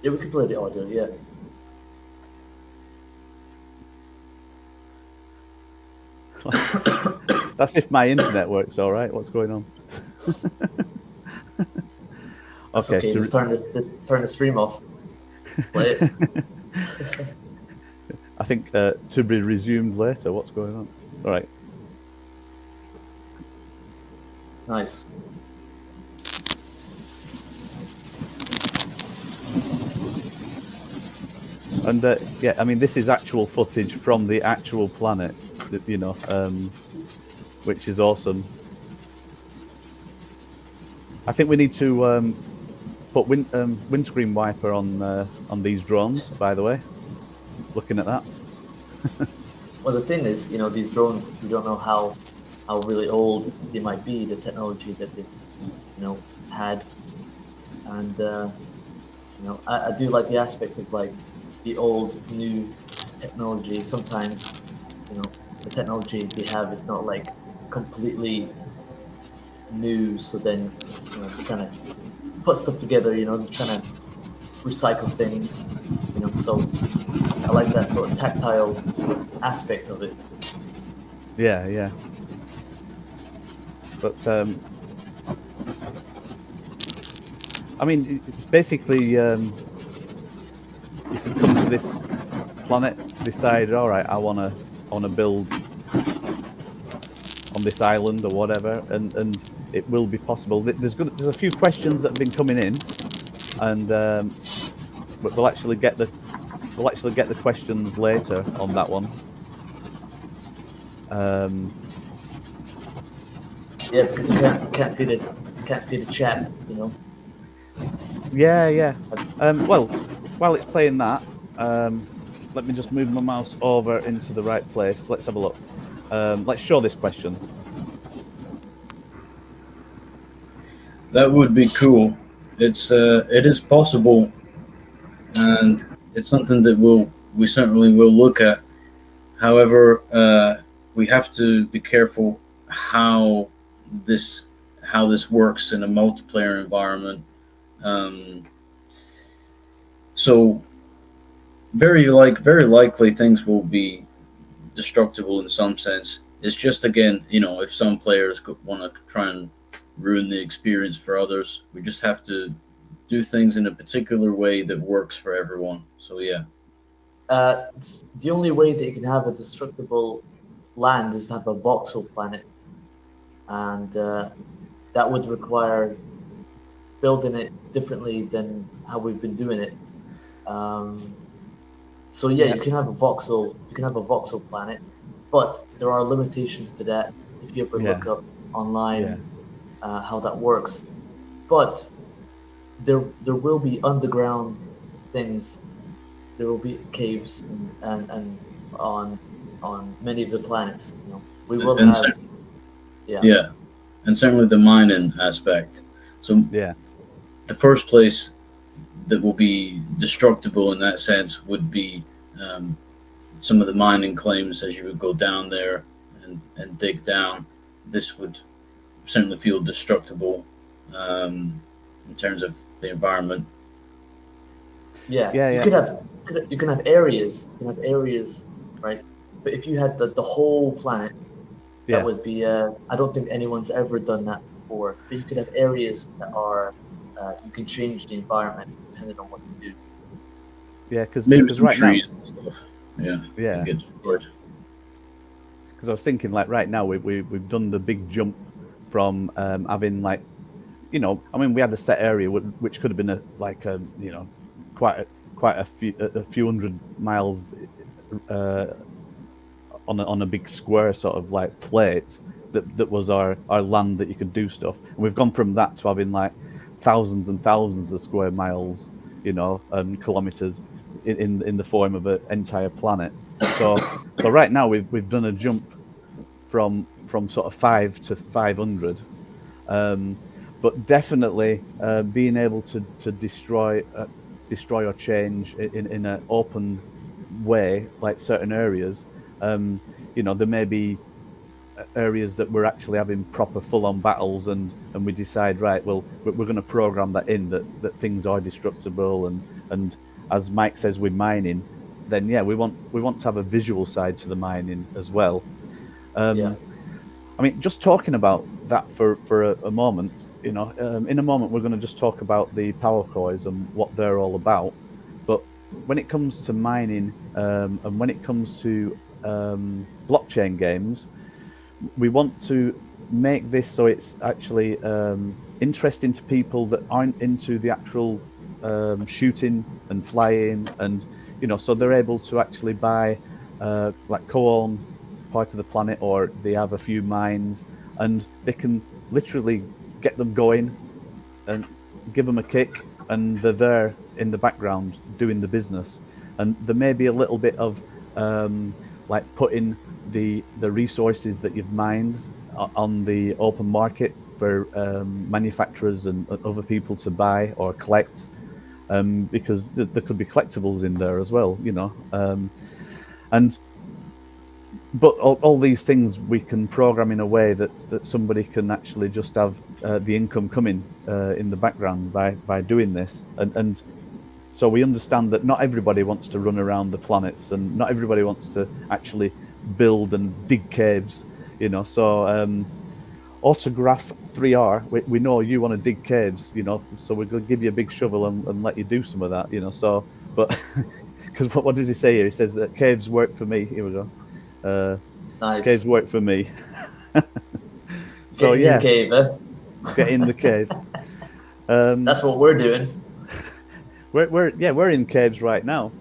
Yeah, we can play the audio. Yeah.
That's if my internet works all right. What's going on?
Okay. Just turn the stream off. Play it.
I think to be resumed later. What's going on? All right.
Nice.
And yeah, I mean, this is actual footage from the actual planet, which is awesome. I think we need to put windscreen wiper on these drones. By the way, looking at that.
Well, the thing is, these drones, you don't know how really old they might be, the technology that they, had, and I do like the aspect of like the old new technology. Sometimes, the technology they have is not like completely new, so then they're trying to put stuff together, they're trying to recycle things, so I like that sort of tactile aspect of it.
Yeah. But I mean, basically, you can come to this planet, decide, all right, I wanna build on this island or whatever, and it will be possible. There's a few questions that have been coming in, and but we'll actually get the questions later on that one.
Yeah, because you can't see the chat,
Yeah. Well, while it's playing that, let me just move my mouse over into the right place. Let's have a look. Let's show this question.
That would be cool. It is possible, and it's something that we certainly will look at. However, we have to be careful how this works in a multiplayer environment. So very likely things will be destructible in some sense. It's just, again, if some players want to try and ruin the experience for others, we just have to do things in a particular way that works for everyone. So yeah.
The only way that you can have a destructible land is to have a voxel planet, and that would require building it differently than how we've been doing it. So yeah,
Yeah.
you can have a voxel planet, but there are limitations to that if you ever look up online how that works. But there will be underground things. There will be caves and on many of the planets. You know, we will
And
have
yeah, and certainly the mining aspect. So
Yeah.
the first place that will be destructible in that sense would be some of the mining claims as you would go down there and dig down. This would certainly feel destructible in terms of the environment.
Yeah, you can have areas. You can have areas, right? But if you had the whole planet, that would be. I don't think anyone's ever done that before. But you could have areas that are. You can change the environment depending on what you do.
Yeah, because
some
right now,
trees and stuff.
Yeah.
Can get destroyed.
because I was thinking like right now we've done the big jump from having like, you know, I mean we had a set area which could have been quite a few hundred miles on a big square sort of like plate that was our land that you could do stuff, and we've gone from that to having like thousands and thousands of square miles, you know, and kilometers in the form of an entire planet. So right now we've done a jump from sort of 5 to 500, but definitely being able to destroy or change in an open way, like certain areas. You know, there may be areas that we're actually having proper full-on battles, and we decide, right, well, we're going to program that in that things are destructible, and as Mike says with mining, then yeah, we want to have a visual side to the mining as well. I mean, just talking about that for a moment, you know, in a moment we're going to just talk about the power cores and what they're all about. But when it comes to mining, and when it comes to blockchain games, we want to make this so it's actually interesting to people that aren't into the actual shooting and flying, and you know, so they're able to actually buy like co-own part of the planet, or they have a few mines, and they can literally get them going and give them a kick, and they're there in the background doing the business. And there may be a little bit of like putting the resources that you've mined on the open market for manufacturers and other people to buy or collect, because there could be collectibles in there as well, you know. And but all these things we can program in a way that somebody can actually just have the income coming in the background by doing this, and so we understand that not everybody wants to run around the planets, and not everybody wants to actually build and dig caves, you know. So Autograph 3R, we know you want to dig caves, you know, so we're going to give you a big shovel and let you do some of that, you know. So, but because what does he say here? He says that caves work for me. Here we go.
Nice.
Caves work for me.
So get in your cave, eh?
Get in the cave.
That's what we're doing.
We're in caves right now.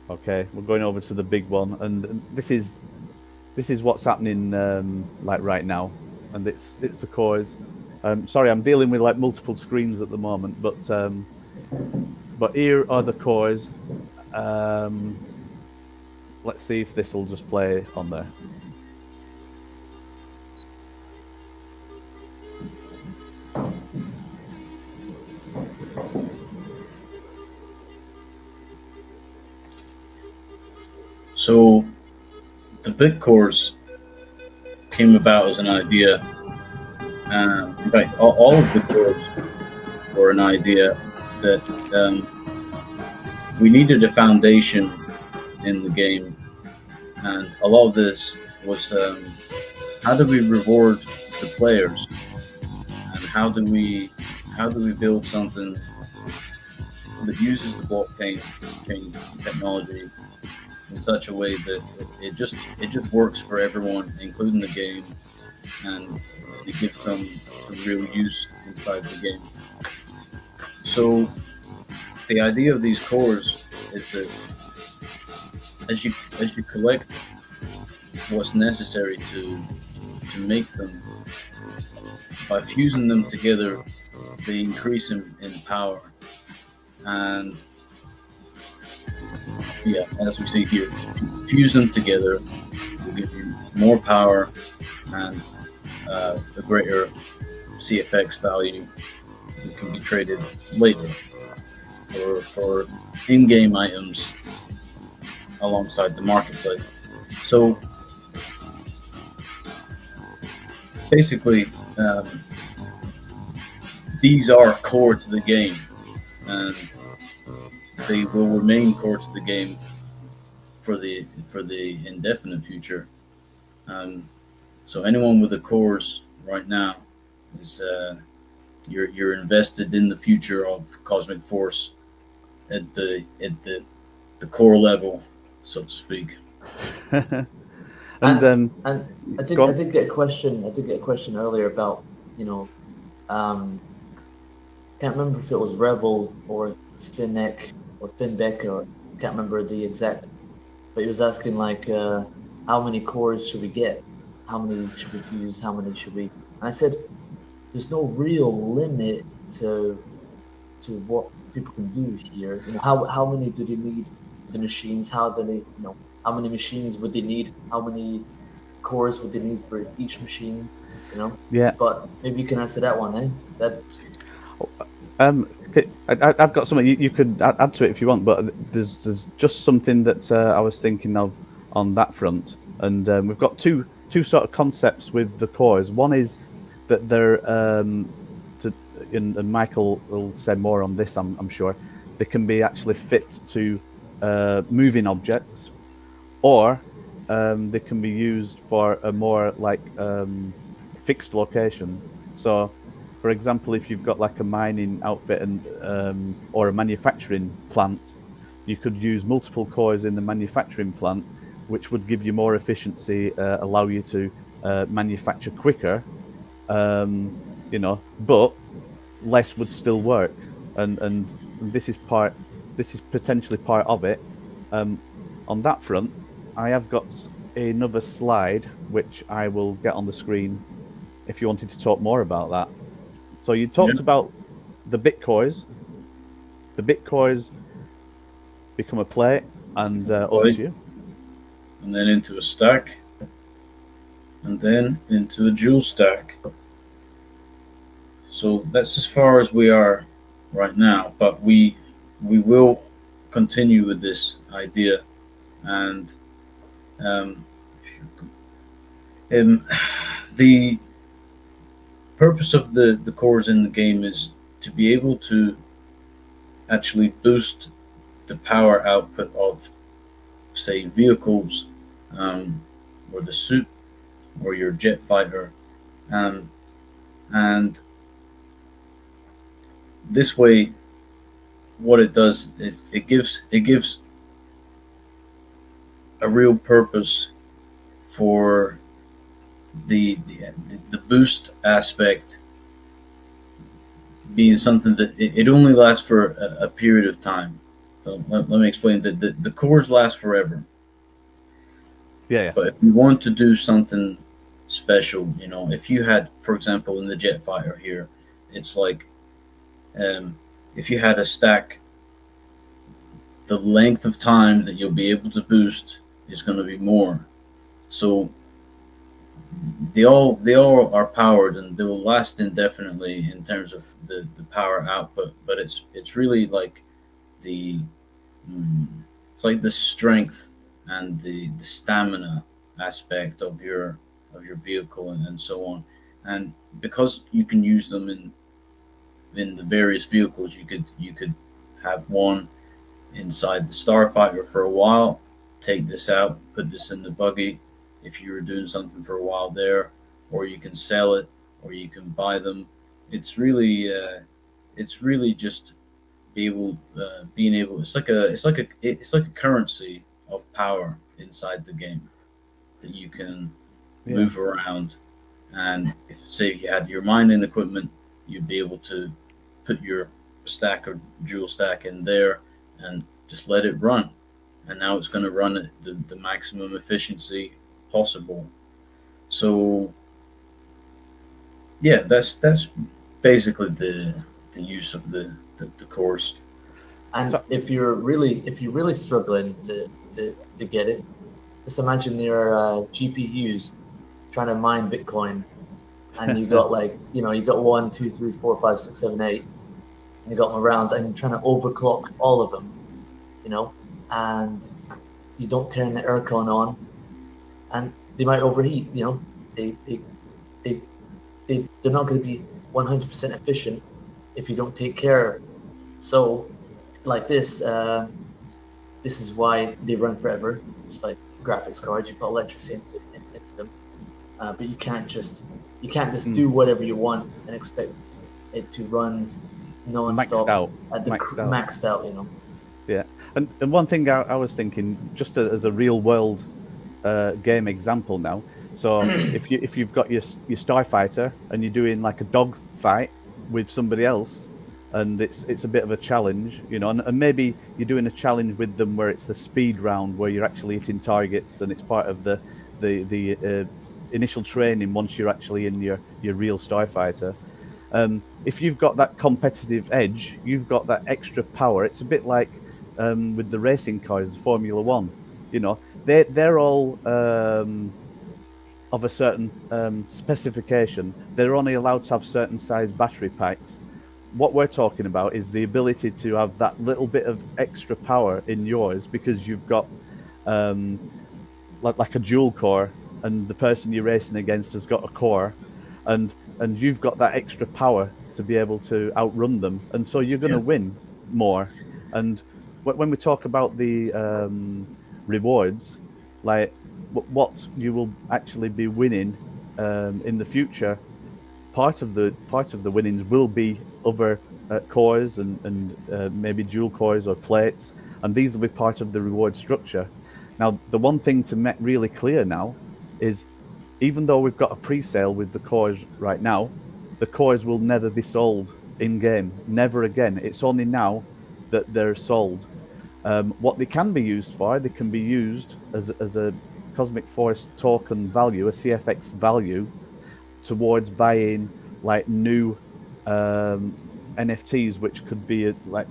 Okay, we're going over to the big one, and this is what's happening like right now, and it's the cores. Sorry, I'm dealing with like multiple screens at the moment, but here are the cores. Let's see if this will just play on there.
So the bit cores came about as an idea. In fact, all of the cores were an idea that we needed a foundation in the game, and a lot of this was how do we reward the players, and how do we build something that uses the blockchain technology in such a way that it just works for everyone, including the game, and it gives some real use inside the game. So the idea of these cores is that as you collect what's necessary to make them, by fusing them together, they increase in power. And yeah, as we see here, to fuse them together will give you more power and a greater CFX value that can be traded later for in-game items alongside the marketplace. So basically, these are core to the game, and they will remain core to the game for the indefinite future. So anyone with the cores right now is you're invested in the future of Cosmic Force at the core level, so to speak.
and
And I did get a question. I did get a question earlier about, can't remember if it was Rebel or Finneck or Finbeck, or can't remember the exact, but he was asking like, how many cores should we get? How many should we use? How many should we? And I said, there's no real limit to what people can do here. How many do they need for the machines? How do they, how many machines would they need? How many cores would they need for each machine?
Yeah.
But maybe you can answer that one, eh? That.
I've got something you could add to it if you want, but there's just something that I was thinking of on that front, and we've got two sort of concepts with the cores. One is that they're and Michael will say more on this, I'm sure. They can be actually fit to moving objects, or they can be used for a more like fixed location. So, for example, if you've got like a mining outfit and or a manufacturing plant, you could use multiple cores in the manufacturing plant, which would give you more efficiency, allow you to manufacture quicker, but less would still work. And this is potentially part of it. On that front, I have got another slide which I will get on the screen if you wanted to talk more about that. So you talked about the bitcoins. The bitcoins become a plate, and over to you.
And then into a stack, and then into a jewel stack. So that's as far as we are right now, but we will continue with this idea, and the purpose of the cores in the game is to be able to actually boost the power output of, say, vehicles, or the suit, or your jet fighter, and this way, what it does, it gives a real purpose for the boost aspect being something that it only lasts for a period of time. So let me explain that the cores last forever.
Yeah.
But if you want to do something special, if you had, for example, in the jet fighter here, it's like, if you had a stack, the length of time that you'll be able to boost is going to be more. So they all are powered, and they will last indefinitely in terms of the power output. But it's really like it's like the strength and the stamina aspect of your vehicle and so on. And because you can use them in the various vehicles, you could have one inside the starfighter for a while, take this out, put this in the buggy if you were doing something for a while there, or you can sell it, or you can buy them. It's really just being able. It's like a currency of power inside the game that you can move around And if say you had your mining equipment, you'd be able to put your stack or jewel stack in there and just let it run. And now it's going to run at the maximum efficiency possible. So yeah, that's basically the use of the course.
And
So
if you're really struggling to get it, just imagine your GPUs trying to mine Bitcoin, and you got like you got 1, 2, 3, 4, 5, 6, 7, 8, and you got them around, and you're trying to overclock all of them, and you don't turn the aircon on, and they might overheat. They they they, they're not going to be 100% efficient if you don't take care. So like this is why they run forever. It's like graphics cards, you put electricity into them, but you can't just do whatever you want and expect it to run non-stop maxed out.
Yeah, and one thing I was thinking, just as a real world game example now. So if you've got your starfighter and you're doing like a dog fight with somebody else, and it's a bit of a challenge, and maybe you're doing a challenge with them where it's a speed round where you're actually hitting targets, and it's part of the initial training once you're actually in your real starfighter. If you've got that competitive edge, you've got that extra power. It's a bit like with the racing cars, Formula One. They're all of a certain specification. They're only allowed to have certain size battery packs. What we're talking about is the ability to have that little bit of extra power in yours because you've got like a dual core, and the person you're racing against has got a core, and you've got that extra power to be able to outrun them, and so you're going to win more. And when we talk about the rewards, like what you will actually be winning in the future, part of the winnings will be other cores and maybe dual cores or plates, and these will be part of the reward structure. Now, the one thing to make really clear now is, even though we've got a pre-sale with the cores right now, the cores will never be sold in game, never again. It's only now that they're sold. What they can be used for, they can be used as a Cosmic Force token value, a CFX value, towards buying like new NFTs, which could be like,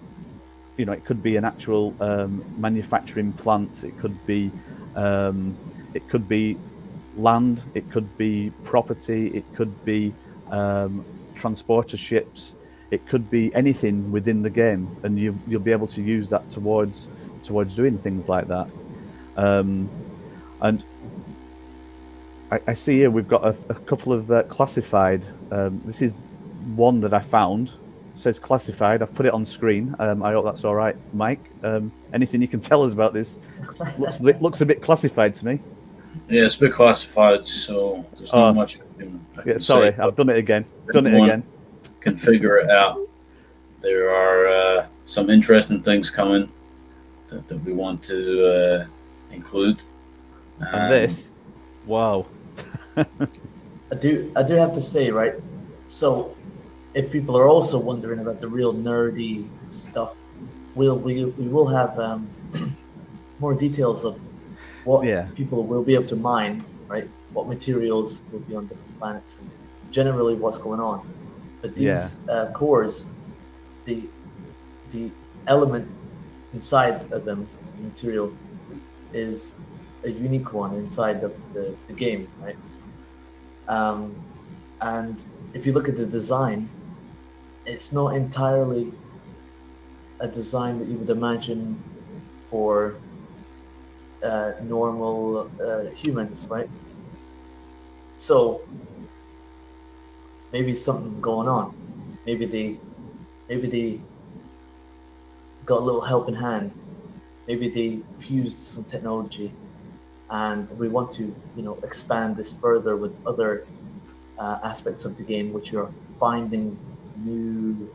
it could be an actual manufacturing plant. It could be land. It could be property. It could be transporter ships. It could be anything within the game, and you'll be able to use that towards doing things like that. And I see here we've got a couple of classified. This is one that I found. It says classified. I've put it on screen. I hope that's all right, Mike. Anything you can tell us about this? Looks a bit classified to me.
Yeah, it's a bit classified, so there's not much I can
sorry,
say.
I've done it again.
Can figure it out. There are some interesting things coming that we want to include.
And this, wow.
I do have to say, right? So, if people are also wondering about the real nerdy stuff, we will have more details of what people will be able to mine, right? What materials will be on different planets, and generally what's going on. But these cores, the element inside of them, the material, is a unique one inside the game, right? And if you look at the design, it's not entirely a design that you would imagine for normal humans, right? So maybe something going on. Maybe they got a little helping hand. Maybe they fused some technology, and we want to, expand this further with other aspects of the game, which are finding new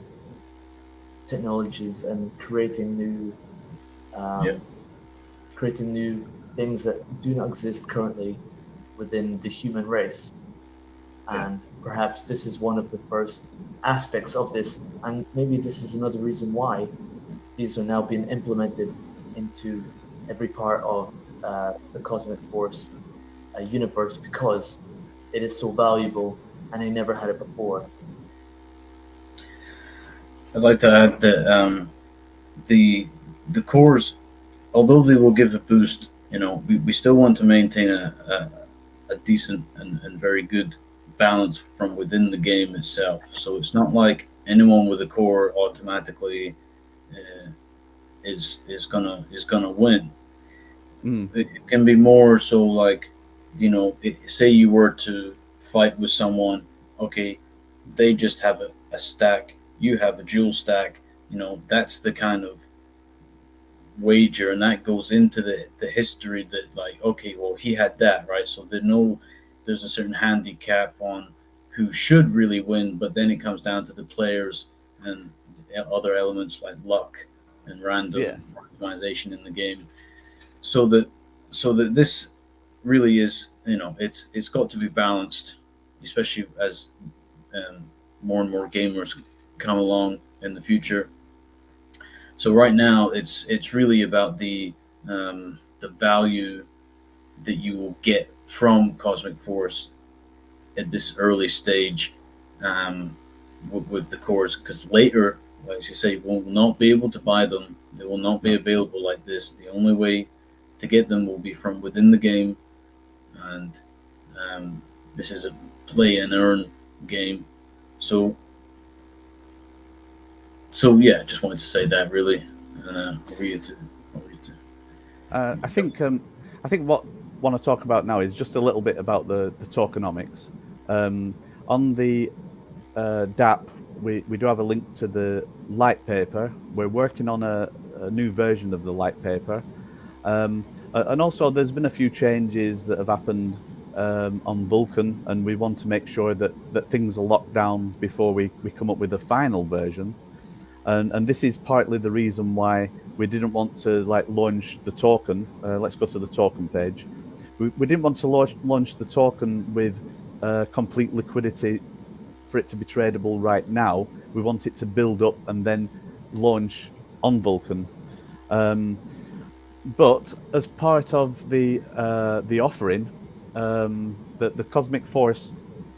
technologies and creating new things that do not exist currently within the human race. and perhaps this is one of the first aspects of this, and maybe this is another reason why these are now being implemented into every part of the Cosmic Force universe, because it is so valuable and they never had it before.
I'd like to add that the cores, although they will give a boost, we still want to maintain a decent and very good balance from within the game itself. So it's not like anyone with a core automatically is gonna win. It can be more so like, say you were to fight with someone, okay, they just have a stack, you have a dual stack, that's the kind of wager, and that goes into the history that, like, okay, well, he had that, right? So there's a certain handicap on who should really win, but then it comes down to the players and other elements like luck and random randomization in the game. So that this really is, it's got to be balanced, especially as more and more gamers come along in the future. So right now, it's really about the value that you will get from Cosmic Force at this early stage with the cores, because later, as you say, we'll not be able to buy them. They will not be available like this. The only way to get them will be from within the game, and this is a play and earn game. So yeah, just wanted to say that really, and over you to.
I think what I want to talk about now is just a little bit about the tokenomics. On the DApp, we do have a link to the light paper. We're working on a new version of the light paper, and also there's been a few changes that have happened on Vulcan, and we want to make sure that things are locked down before we come up with a final version. And this is partly the reason why we didn't want to launch the token. Let's go to the token page. We didn't want to launch the token with complete liquidity for it to be tradable right now. We want it to build up and then launch on Vulcan. But as part of the offering, the Cosmic Force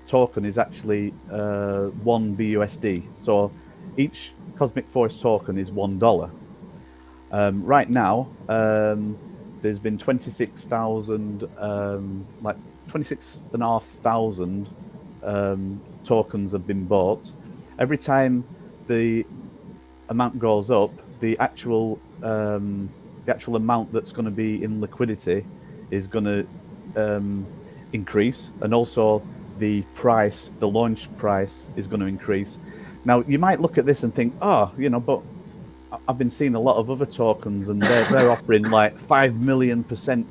token is actually 1 BUSD. So each Cosmic Force token is $1. Right now, there's been 26,000, 26,500 tokens have been bought. Every time the amount goes up, the actual amount that's going to be in liquidity is going to increase, and also the price, the launch price, is going to increase. Now, you might look at this and think, but I've been seeing a lot of other tokens, and they're offering 5 million%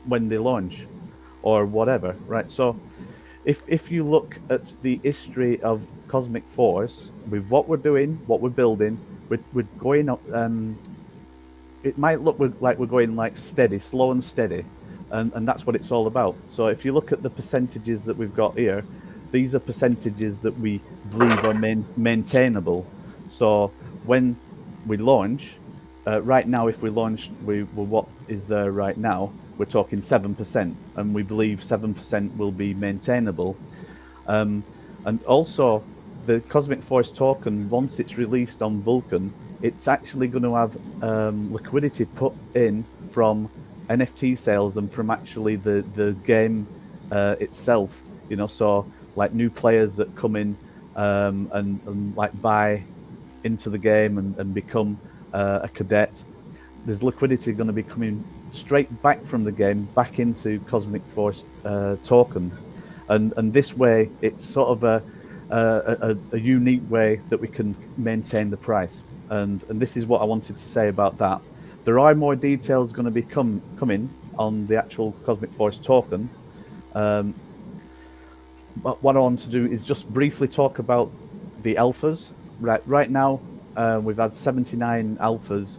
when they launch, or whatever, right? So, if you look at the history of Cosmic Force, with what we're doing, what we're building, we're going up. It might look like we're going steady, slow and steady, and that's what it's all about. So, if you look at the percentages that we've got here, these are percentages that we believe are maintainable. So when we launch, right now, if we launch, what is there right now? We're talking 7%, and we believe 7% will be maintainable. And also, the Cosmic Force token, once it's released on Vulcan, it's actually going to have liquidity put in from NFT sales and from actually the game itself. So new players that come in and buy into the game and become a cadet. There's liquidity going to be coming straight back from the game back into Cosmic Force tokens, and this way it's sort of a unique way that we can maintain the price. And this is what I wanted to say about that. There are more details going to be coming on the actual Cosmic Force token. But what I want to do is just briefly talk about the alphas. Right now, we've had 79 alphas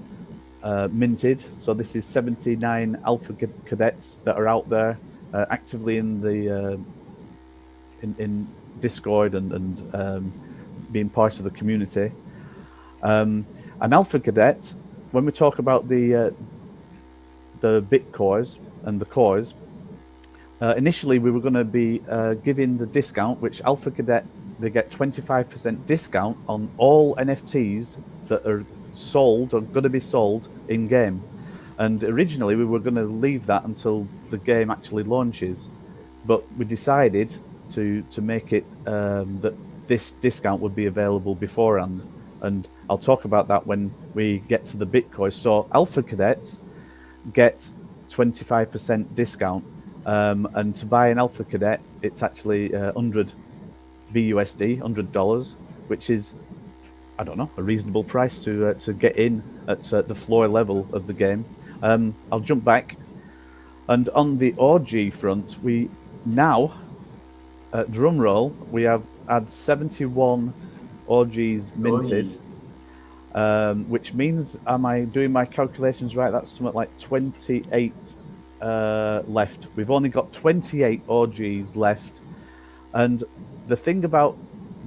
minted. So this is 79 alpha cadets that are out there actively in the in Discord and being part of the community. An Alpha Cadet, when we talk about the Bitcoins and the cores, initially we were going to be giving the discount, which Alpha Cadet, they get 25% discount on all NFTs that are sold or going to be sold in game. And originally we were going to leave that until the game actually launches, but we decided to make it that this discount would be available beforehand. And I'll talk about that when we get to the Bitcoin. So Alpha Cadets get 25% discount, and to buy an Alpha Cadet, it's actually 100 BUSD, $100, which is, I don't know, a reasonable price to get in at the floor level of the game. I'll jump back, and on the OG front, we now, drum roll, we have had 71 OGs minted, which means, am I doing my calculations right? That's something like 28 left. We've only got 28 OGs left, and the thing about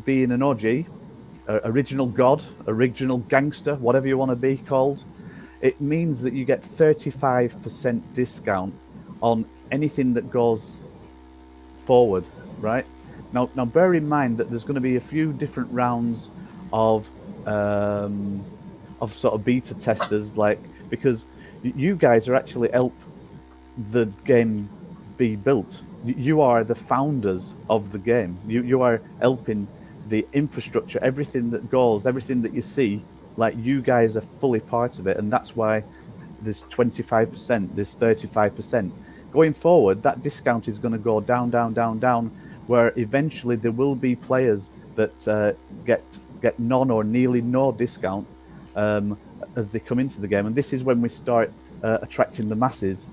being an OG, original god, original gangster, whatever you want to be called, it means that you get 35% discount on anything that goes forward, right? Now bear in mind that there's going to be a few different rounds of sort of beta testers, like, because you guys are actually help the game be built. You are the founders of the game. You are helping the infrastructure, everything that goes, everything that you see, like, you guys are fully part of it, and that's why there's 25%, there's 35%. Going forward, that discount is going to go down, where eventually there will be players that get none or nearly no discount as they come into the game, and this is when we start attracting the masses.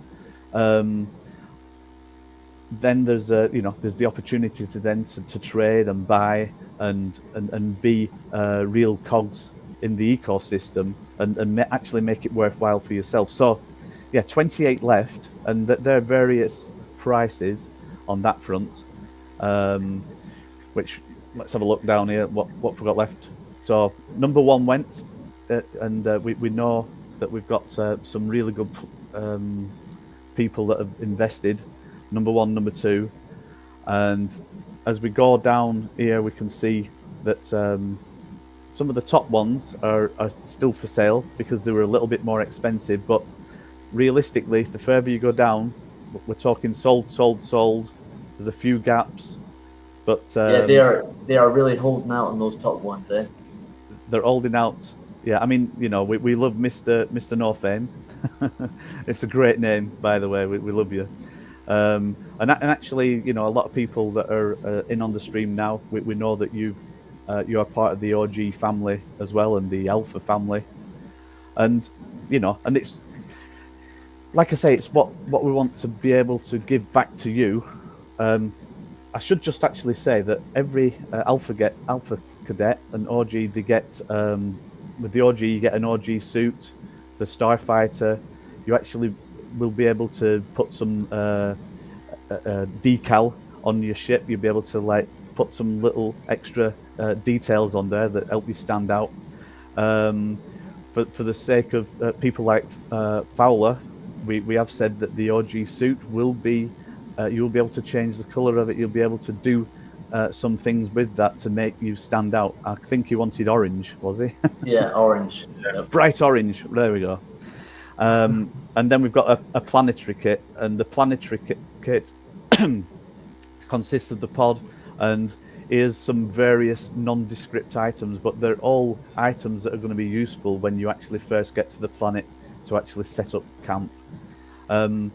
Then there's there's the opportunity to then to trade and buy and be real cogs in the ecosystem and actually make it worthwhile for yourself. So yeah, 28 left, and there are various prices on that front, which, let's have a look down here what we've got left. So number one went, and we know that we've got some really good people that have invested. Number one, number two, and as we go down here, we can see that some of the top ones are still for sale because they were a little bit more expensive. But realistically, the further you go down, we're talking sold. There's a few gaps, but
yeah, they are really holding out on those top ones there.
They're holding out. Yeah, I mean, we love Mr. No Fame. It's a great name, by the way. We love you. And actually, a lot of people that are in on the stream now, we know that you are part of the OG family as well, and the Alpha family, and and it's, like I say, it's what we want to be able to give back to you. I should just actually say that every Alpha Cadet and OG, they get with the OG, you get an OG suit, the Starfighter. You actually will be able to put some decal on your ship. You'll be able to put some little extra details on there that help you stand out. For the sake of people like Fowler, we have said that the OG suit will be, you'll be able to change the color of it. You'll be able to do some things with that to make you stand out. I think he wanted orange, was he?
Yeah, orange. Yep.
Bright orange. There we go. And then we've got a planetary kit, and the planetary kit consists of the pod, and here's some various nondescript items, but they're all items that are going to be useful when you actually first get to the planet to actually set up camp. I'm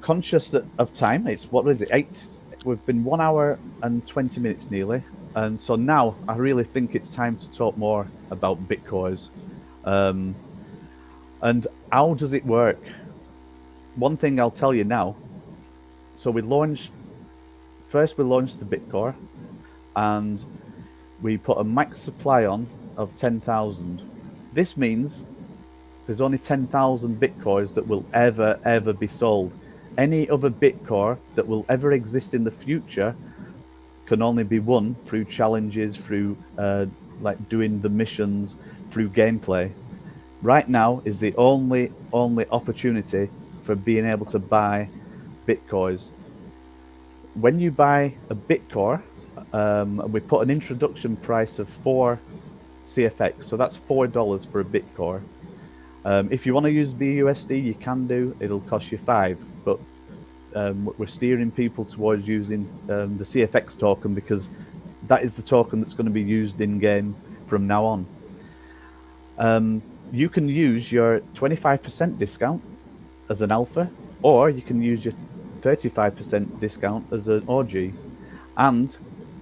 conscious of time. It's, what is it, 8? We've been 1 hour and 20 minutes nearly, and so now I really think it's time to talk more about Bitcoins. And how does it work? One thing I'll tell you now. So we launched the Bitcoin, and we put a max supply on of 10,000. This means there's only 10,000 Bitcoins that will ever be sold. Any other Bitcoin that will ever exist in the future can only be won through challenges, through like doing the missions, through gameplay. Right now is the only opportunity for being able to buy Bitcoins. When you buy a Bitcoin, we put an introduction price of 4 CFX, so that's $4 for a Bitcoin. If you want to use BUSD, you can do. It'll cost you 5, but we're steering people towards using the CFX token because that is the token that's going to be used in game from now on. You can use your 25% discount as an alpha, or you can use your 35% discount as an OG. And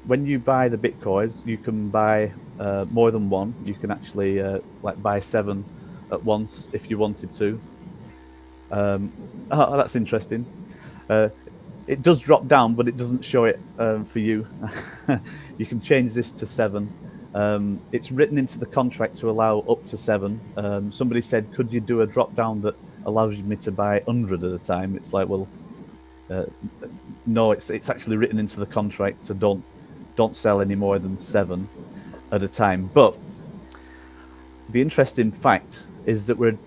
when you buy the Bitcoins, you can buy more than one. You can actually like buy 7 at once if you wanted to. Oh, that's interesting. It does drop down, but it doesn't show it for you. You can change this to 7. It's written into the contract to allow up to 7. Somebody said, could you do a drop down that allows me to buy 100 at a time? It's like, well, no, it's actually written into the contract, so don't sell any more than 7 at a time. But the interesting fact is that we're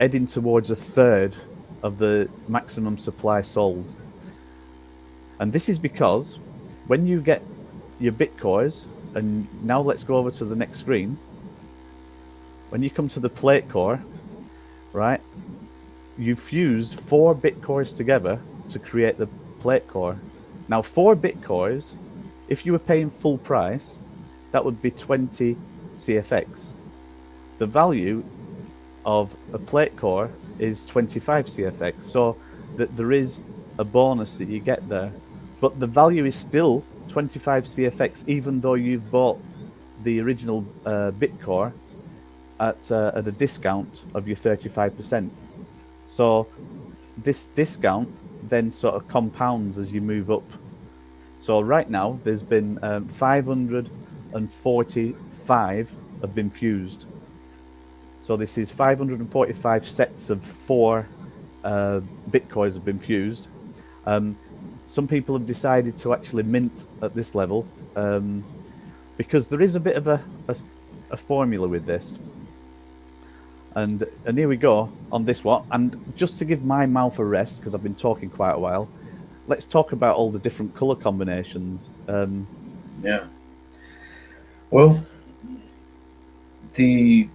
heading towards a third of the maximum supply sold. And this is because when you get your Bitcoins, and now let's go over to the next screen. When you come to the plate core, right, you fuse 4 Bitcoins together to create the plate core. Now 4 Bitcoins, if you were paying full price, that would be 20 CFX. The value of a plate core is 25 CFX, so that there is a bonus that you get there, but the value is still 25 CFX, even though you've bought the original Bitcore at a discount of your 35%. So this discount then sort of compounds as you move up. So right now there's been 545 have been fused. So this is 545 sets of 4 Bitcoins have been fused. Some people have decided to actually mint at this level because there is a bit of a formula with this. And here we go on this one. And just to give my mouth a rest, because I've been talking quite a while, let's talk about all the different color combinations.
Yeah. Well, the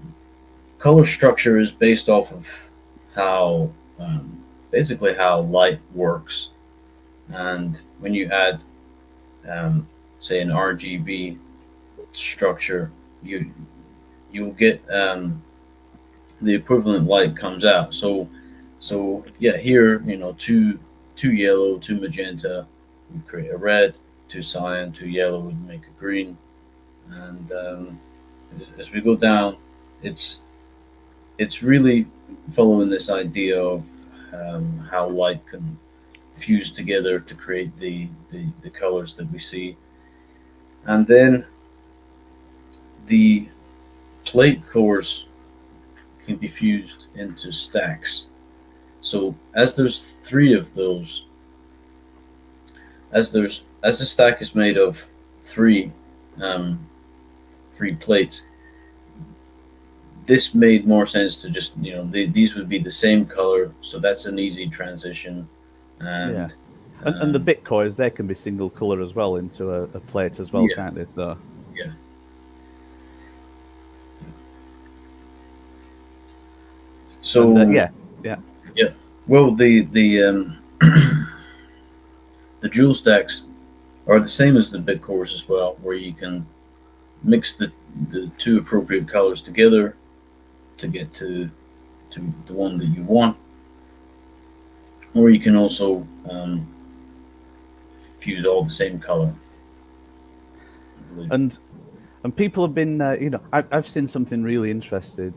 color structure is based off of how, basically how light works. And when you add, say, an RGB structure, you'll get the equivalent light comes out. So yeah, here, you know, two yellow, 2 magenta would create a red, 2 cyan, 2 yellow would make a green. And as we go down, it's really following this idea of how light can fuse together to create the colors that we see. And then the plate cores can be fused into stacks. So as there's 3 of those, as the stack is made of 3 plates, this made more sense to just, you know, these would be the same color, so that's an easy transition. And
yeah. And the Bitcoins, they can be single color as well into a plate as well,
yeah,
can't they? Though.
Yeah. So
and, yeah.
Well, the the jewel stacks are the same as the bit cores as well, where you can mix the 2 appropriate colors together to get to the one that you want, or you can also fuse all the same color.
And people have been, you know, I've seen something really interesting,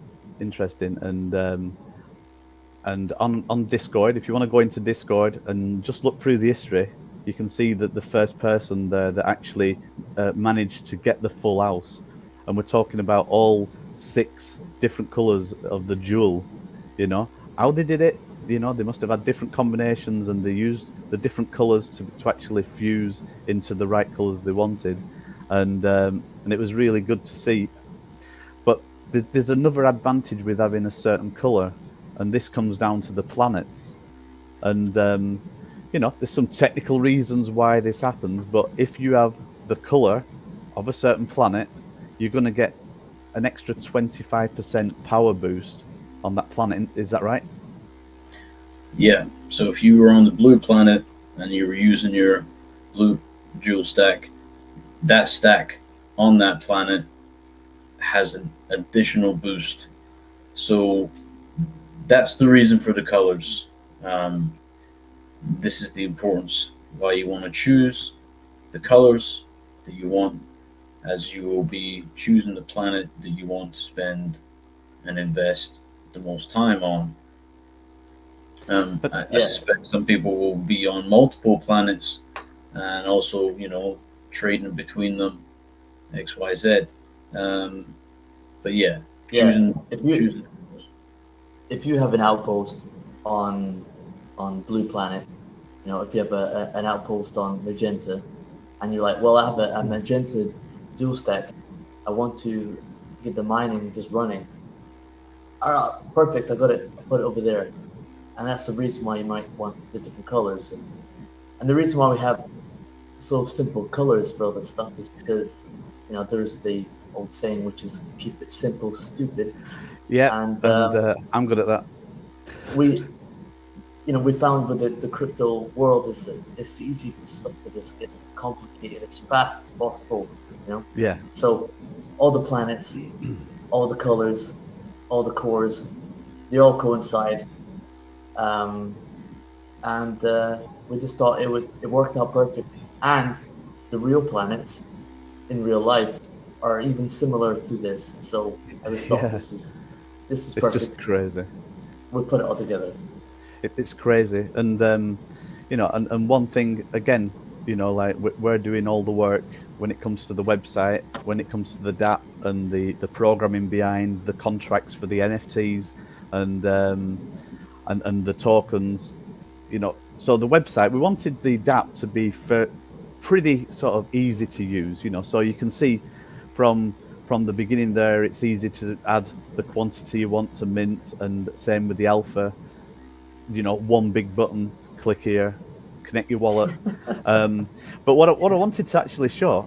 and on Discord, if you want to go into Discord and just look through the history, you can see that the first person there that actually managed to get the full house, and we're talking about all 6 different colors of the jewel. You know how they did it. they must have had different combinations, and they used the different colors to actually fuse into the right colors they wanted, and it was really good to see. But there's another advantage with having a certain color, and this comes down to the planets. And there's some technical reasons why this happens, but if you have the color of a certain planet, you're going to get an extra 25% power boost on that planet. Is that right?
Yeah. So if you were on the blue planet and you were using your blue jewel stack, that stack on that planet has an additional boost. So that's the reason for the colors. This is the importance why you want to choose the colors that you want, as you will be choosing the planet that you want to spend and invest the most time on. I suspect some people will be on multiple planets and also, trading between them, X, Y, Z. But yeah, choosing.
If you have an outpost on Blue Planet, if you have an outpost on Magenta, and you're like, well, I have a Magenta dual stack, I want to get the mining just running. All right, perfect, I got it. I put it over there. And that's the reason why you might want the different colors. And the reason why we have so simple colors for all this stuff is because, there's the old saying, which is keep it simple, stupid.
Yeah, and I'm good at that.
We found with the crypto world is that it's easy for stuff to just get complicated as fast as possible,
Yeah.
So all the planets, all the colors, all the cores, they all coincide. And we just thought it worked out perfect. And the real planets in real life are even similar to this. So I just thought this is perfect.
It's just crazy.
We put it all together.
It's crazy, and and one thing again, like we're doing all the work when it comes to the website, when it comes to the DApp and the programming behind the contracts for the NFTs and the tokens, So the website, we wanted the DApp to be pretty sort of easy to use, so you can see from the beginning there, it's easy to add the quantity you want to mint, and same with the alpha. One big button, click here, connect your wallet. But what I wanted to actually show,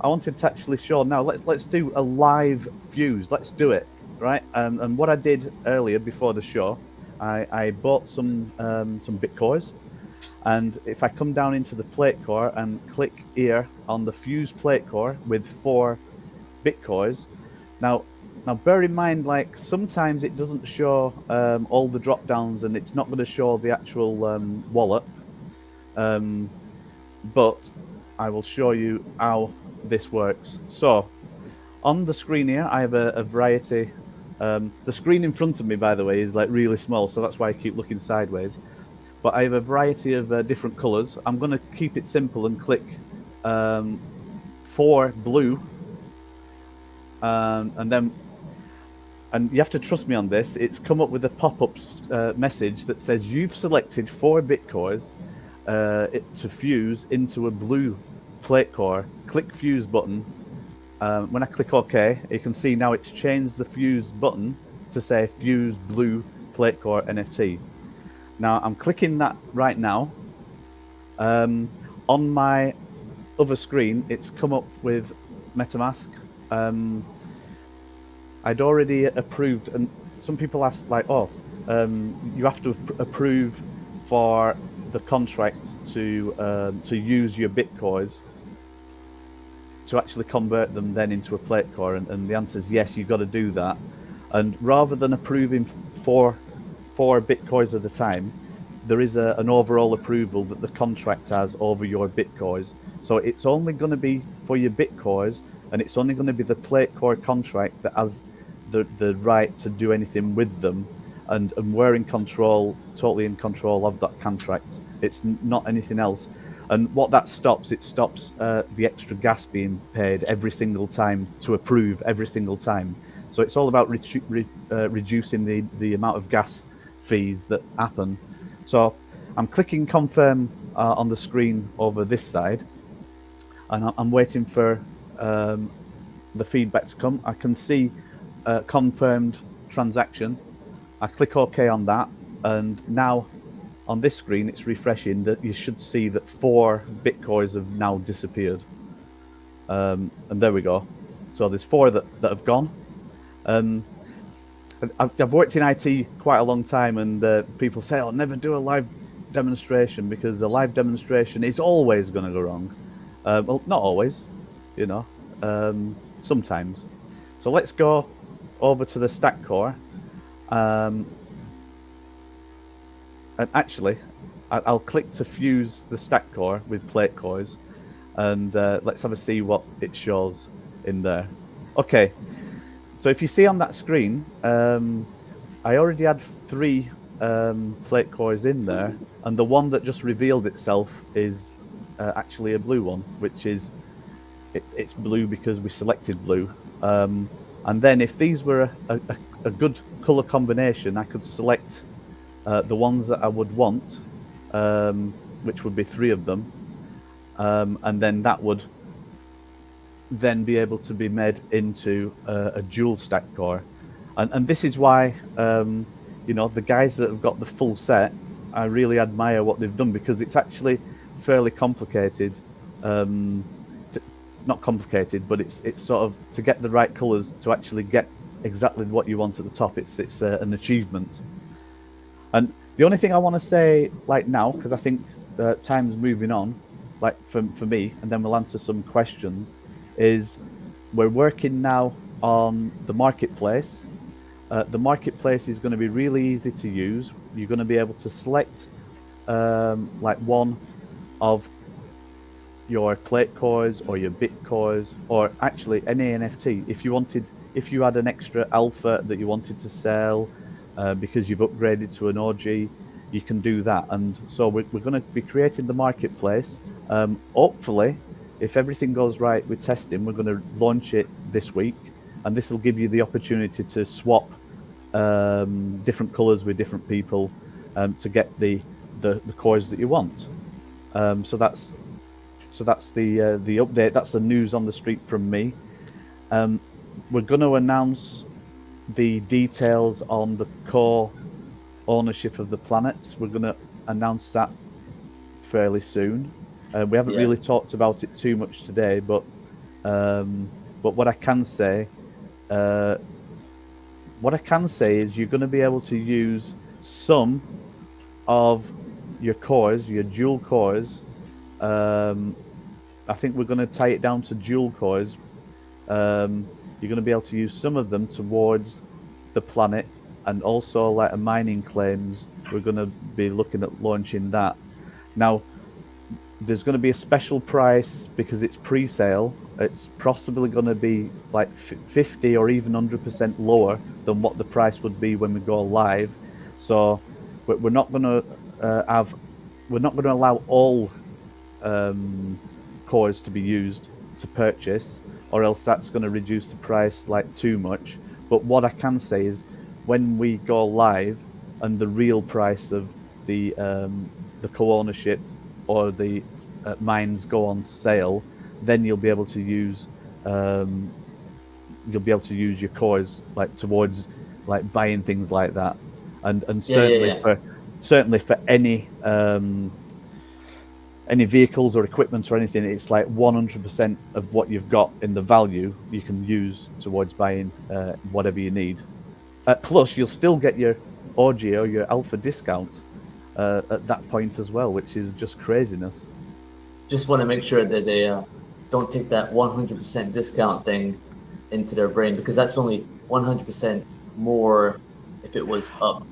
now let's do a live fuse. Let's do it, right? And what I did earlier before the show, I bought some Bitcoins, and if I come down into the plate core and click here on the fuse plate core with 4 Bitcoins, now bear in mind, like sometimes it doesn't show all the drop downs, and it's not going to show the actual wallet. But I will show you how this works. So on the screen here, I have a variety. The screen in front of me, by the way, is like really small, so that's why I keep looking sideways. But I have a variety of different colors. I'm going to keep it simple and click 4 blue, and you have to trust me on this. It's come up with a pop-up message that says you've selected 4 Bitcoins to fuse into a blue plate core. Click fuse button. When I click OK, you can see now it's changed the fuse button to say fuse blue plate core NFT. Now I'm clicking that right now. On my other screen, it's come up with MetaMask. I'd already approved, and some people ask like, you have to approve for the contract to use your Bitcoins to actually convert them then into a plate core, and the answer is yes, you've got to do that. And rather than approving four Bitcoins at a time, there is an overall approval that the contract has over your Bitcoins. So it's only going to be for your Bitcoins, and it's only going to be the plate core contract that has the right to do anything with them, and we're in control, totally in control of that contract. It's not anything else. And what that stops, it stops the extra gas being paid every single time to approve every single time. So it's all about reducing the amount of gas fees that happen. So I'm clicking confirm on the screen over this side, and I'm waiting for the feedback to come. I can see confirmed transaction. I click OK on that, and now on this screen it's refreshing that you should see that 4 Bitcoins have now disappeared. And there we go. So there's 4 that have gone. I've worked in IT quite a long time, and people say, "I'll never do a live demonstration because a live demonstration is always going to go wrong." Well, not always, you know, sometimes. So let's go over to the stack core. And actually, I'll click to fuse the stack core with plate cores, and let's have a see what it shows in there. Okay, so if you see on that screen, I already had 3 plate cores in there, and the one that just revealed itself is actually a blue one, which is it's blue because we selected blue. And then if these were a good color combination, I could select the ones that I would want, which would be 3 of them, and then that would then be able to be made into a dual stack core. And this is why you know, the guys that have got the full set, I really admire what they've done, because it's actually fairly complicated. Not complicated, but it's sort of to get the right colors to actually get exactly what you want at the top. It's an achievement. And the only thing I want to say, like now, because I think time's moving on, like for me, and then we'll answer some questions, is we're working now on the marketplace. The marketplace is going to be really easy to use. You're going to be able to select like one of your plate cores or your bit cores, or actually any NFT. If you had an extra alpha that you wanted to sell because you've upgraded to an OG, you can do that. And so we're going to be creating the marketplace. Hopefully, if everything goes right with testing, we're going to launch it this week, and this will give you the opportunity to swap different colors with different people to get the cores that you want. So that's the update. That's the news on the street from me. We're going to announce the details on the co-ownership of the planets. We're going to announce that fairly soon. We haven't really talked about it too much today, but what I can say, is you're going to be able to use some of your cores, your dual cores. I think we're going to tie it down to dual cores. You're going to be able to use some of them towards the planet, and also like a mining claims. We're going to be looking at launching that. Now, there's going to be a special price because it's pre-sale. It's possibly going to be like 50 or even 100% lower than what the price would be when we go live. So we're not going to allow all cores to be used to purchase, or else that's going to reduce the price like too much. But what I can say is, when we go live and the real price of the co-ownership or the mines go on sale, then you'll be able to use your cores like towards like buying things like that, and certainly for any vehicles or equipment or anything, it's like 100% of what you've got in the value you can use towards buying whatever you need. Plus, you'll still get your OG or your alpha discount at that point as well, which is just craziness.
Just want to make sure that they don't take that 100% discount thing into their brain, because that's only 100% more if it was up.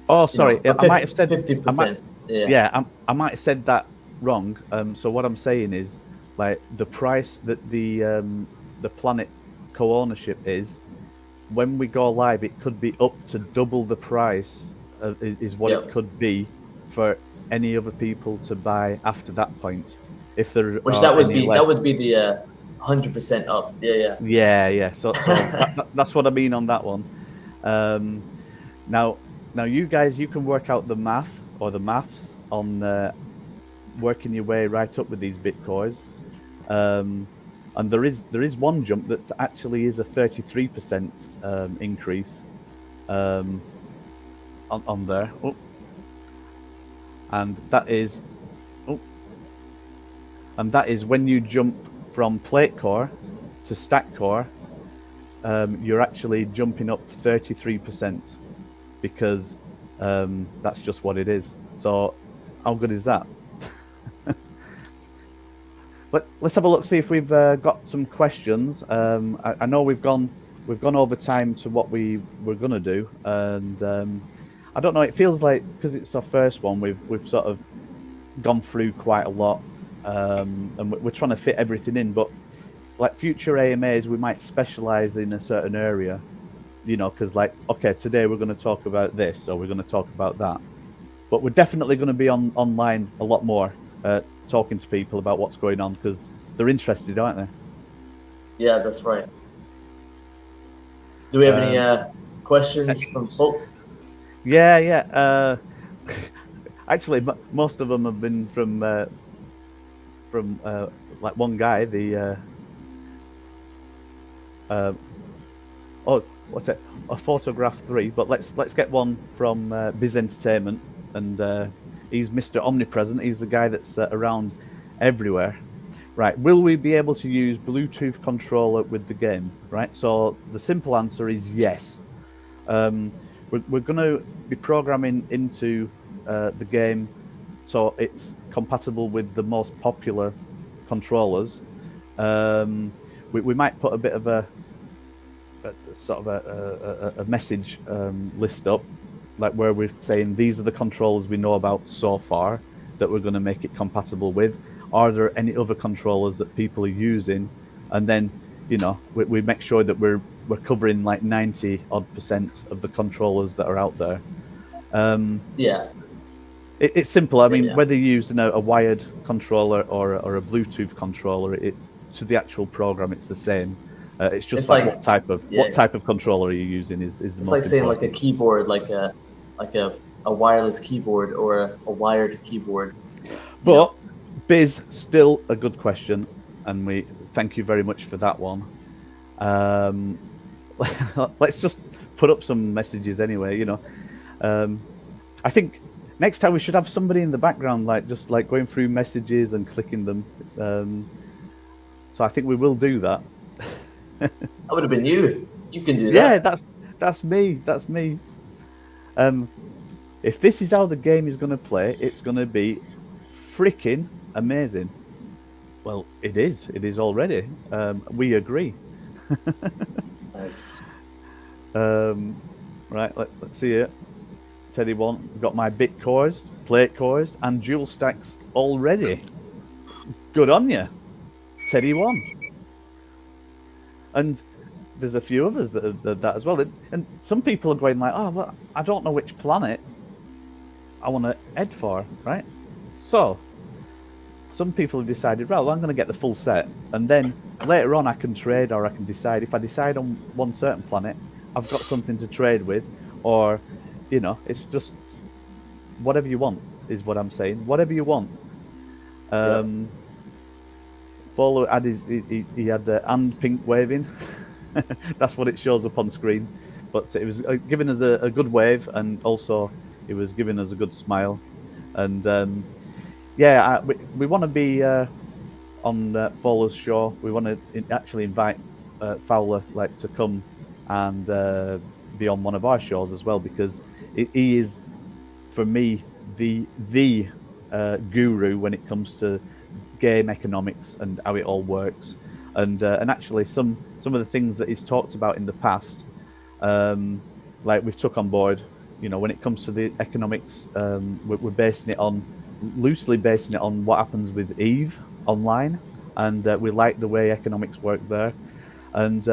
Oh, sorry, I might have said
50%.
I might have said that wrong. So what I'm saying is, like, the price that the planet co-ownership is, when we go live, it could be up to double the price is what it could be for any other people to buy after that point. If there
that would be the 100% up.
Yeah. So that's what I mean on that one. Now you guys, you can work out the math or the maths on working your way right up with these Bitcoins. And there is one jump that actually is a 33% increase on there. Oh. And that is when you jump from plate core to stack core, you're actually jumping up 33% because that's just what it is. So how good is that? Let's have a look, see if we've got some questions. I know we've gone over time to what we were gonna do, and I don't know. It feels like because it's our first one, we've sort of gone through quite a lot, and we're trying to fit everything in. But like future AMAs, we might specialize in a certain area, you know, because like, okay, today we're going to talk about this, or we're going to talk about that. But we're definitely going to be online a lot more, talking to people about what's going on because they're interested, aren't they?
Yeah, that's right. Do we have any questions from folk?
Yeah. Actually, most of them have been from like one guy, the what's it? A photograph 3. But let's get one from Biz Entertainment, and he's Mr. Omnipresent. He's the guy that's around everywhere. Right? Will we be able to use Bluetooth controller with the game? Right. So the simple answer is yes. We're going to be programming into the game so it's compatible with the most popular controllers. We might put a bit of a sort of a message list up, like where we're saying these are the controllers we know about so far that we're going to make it compatible with. Are there any other controllers that people are using? And then, you know, we make sure that we're covering like 90% of the controllers that are out there.
Yeah.
It's simple. I mean, whether you're using a wired controller or a Bluetooth controller, to the actual program, it's the same. It's just like what type of controller are you using is the most important.
It's like saying like a keyboard, like a wireless keyboard or a wired keyboard.
But Biz, still a good question, and we thank you very much for that one. Let's just put up some messages anyway. You know, I think next time we should have somebody in the background, like just like going through messages and clicking them. So I think we will do that.
That would have been you. You can do that.
Yeah, that's me. That's me. If this is how the game is going to play, it's going to be freaking amazing. Well, it is. It is already. We agree.
Nice.
Right. Let's see it. Teddy one got my bit cores, plate cores, and dual stacks already. Good on you, Teddy one. And there's a few others that are that as well. And some people are going like, oh, well, I don't know which planet I want to head for, right? So some people have decided, well, I'm going to get the full set, and then later on I can trade, or I can decide. If I decide on one certain planet, I've got something to trade with, or, you know, it's just whatever you want is what I'm saying. Whatever you want. Follow had he had the and pink waving. That's what it shows up on screen. But it was giving us a good wave, and also it was giving us a good smile. And yeah, we want to be on Fowler's show. We want to actually invite Fowler like to come and be on one of our shows as well, because he is, for me, the guru when it comes to game economics and how it all works, and actually some of the things that he's talked about in the past, like we've took on board. You know, when it comes to the economics, we're loosely basing it on what happens with EVE online, and we like the way economics work there. And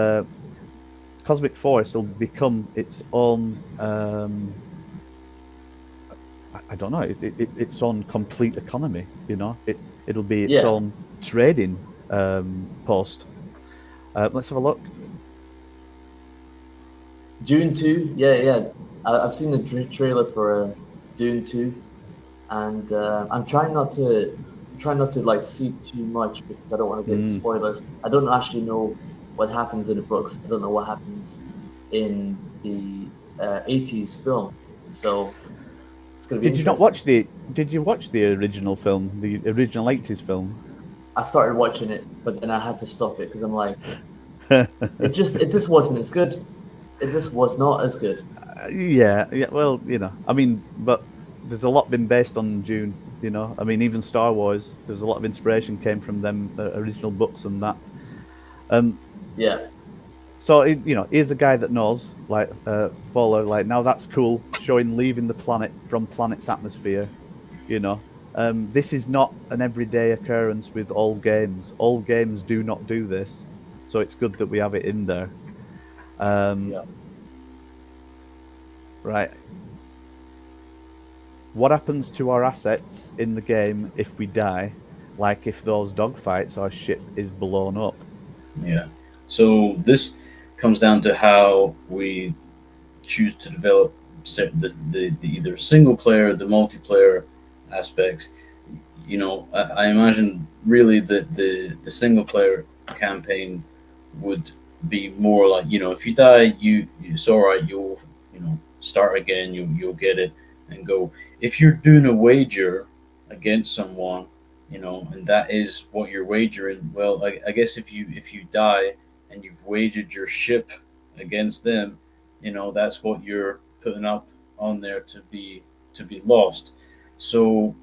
Cosmic Forest will become its own. I don't know. Its own complete economy. You know, it'll be its own trading post. Let's have a look.
Dune 2, yeah. I've seen the trailer for Dune 2. and I'm trying not to like see too much because I don't want to get into spoilers. I don't actually know what happens in the books. I don't know what happens in the 80s film. So it's going to be
Did you not
interesting.
watch Did you watch the original film, the original 80s film?
I started watching it, but then I had to stop it because I'm like, it just wasn't as good. It just was not as good.
Yeah. Well, I mean, but there's a lot been based on Dune. I mean, even Star Wars. There's a lot of inspiration came from them original books and that.
Yeah.
So here's a guy that knows, like, follow, like, now that's cool, showing leaving the planet from planet's atmosphere. This is not an everyday occurrence with all games. All games do not do this, so it's good that we have it in there.
Yeah.
Right. What happens to our assets in the game if we die? Like if those dogfights, our ship is blown up.
Yeah. So this comes down to how we choose to develop the either single player, the multiplayer aspects. I imagine really that the single player campaign would be more like, if you die, it's all right. You'll start again. You'll get it and go. If you're doing a wager against someone, and that is what you're wagering. Well, I guess if you die and you've wagered your ship against them, that's what you're putting up on there to be lost. So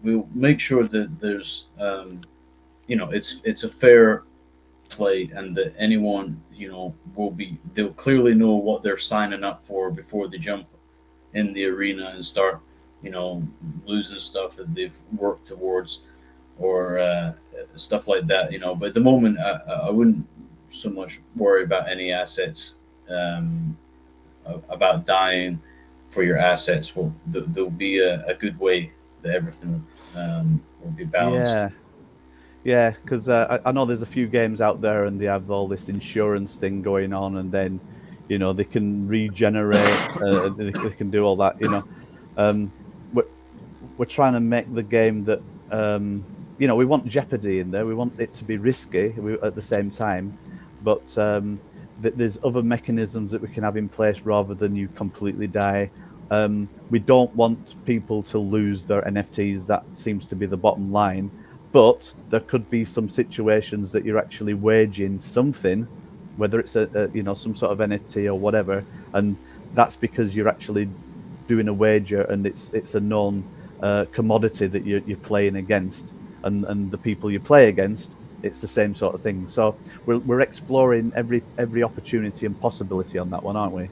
we'll make sure that there's it's a fair play, and that anyone they'll clearly know what they're signing up for before they jump in the arena and start losing stuff that they've worked towards, or stuff like that. But at the moment, I wouldn't so much worry about any assets, about dying for your assets. Well, there'll be a good way that everything will be balanced.
Yeah, because I know there's a few games out there and they have all this insurance thing going on, and then they can regenerate, they can do all that. We're trying to make the game that we want jeopardy in there. We want it to be risky at the same time, but there's other mechanisms that we can have in place rather than you completely die. We don't want people to lose their NFTs. That seems to be the bottom line. But there could be some situations that you're actually waging something, whether it's some sort of NFT or whatever, and that's because you're actually doing a wager, and it's a known commodity that you're playing against, and the people you play against, it's the same sort of thing. So we're exploring every opportunity and possibility on that one, aren't we?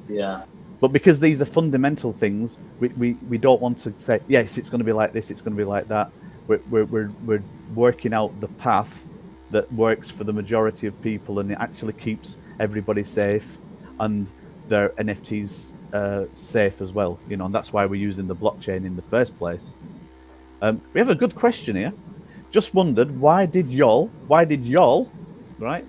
Yeah.
But because these are fundamental things, we don't want to say, yes, it's going to be like this, it's going to be like that. We're working out the path that works for the majority of people, and it actually keeps everybody safe and their NFTs safe as well. And that's why we're using the blockchain in the first place. We have a good question here. Just wondered, why did y'all, right?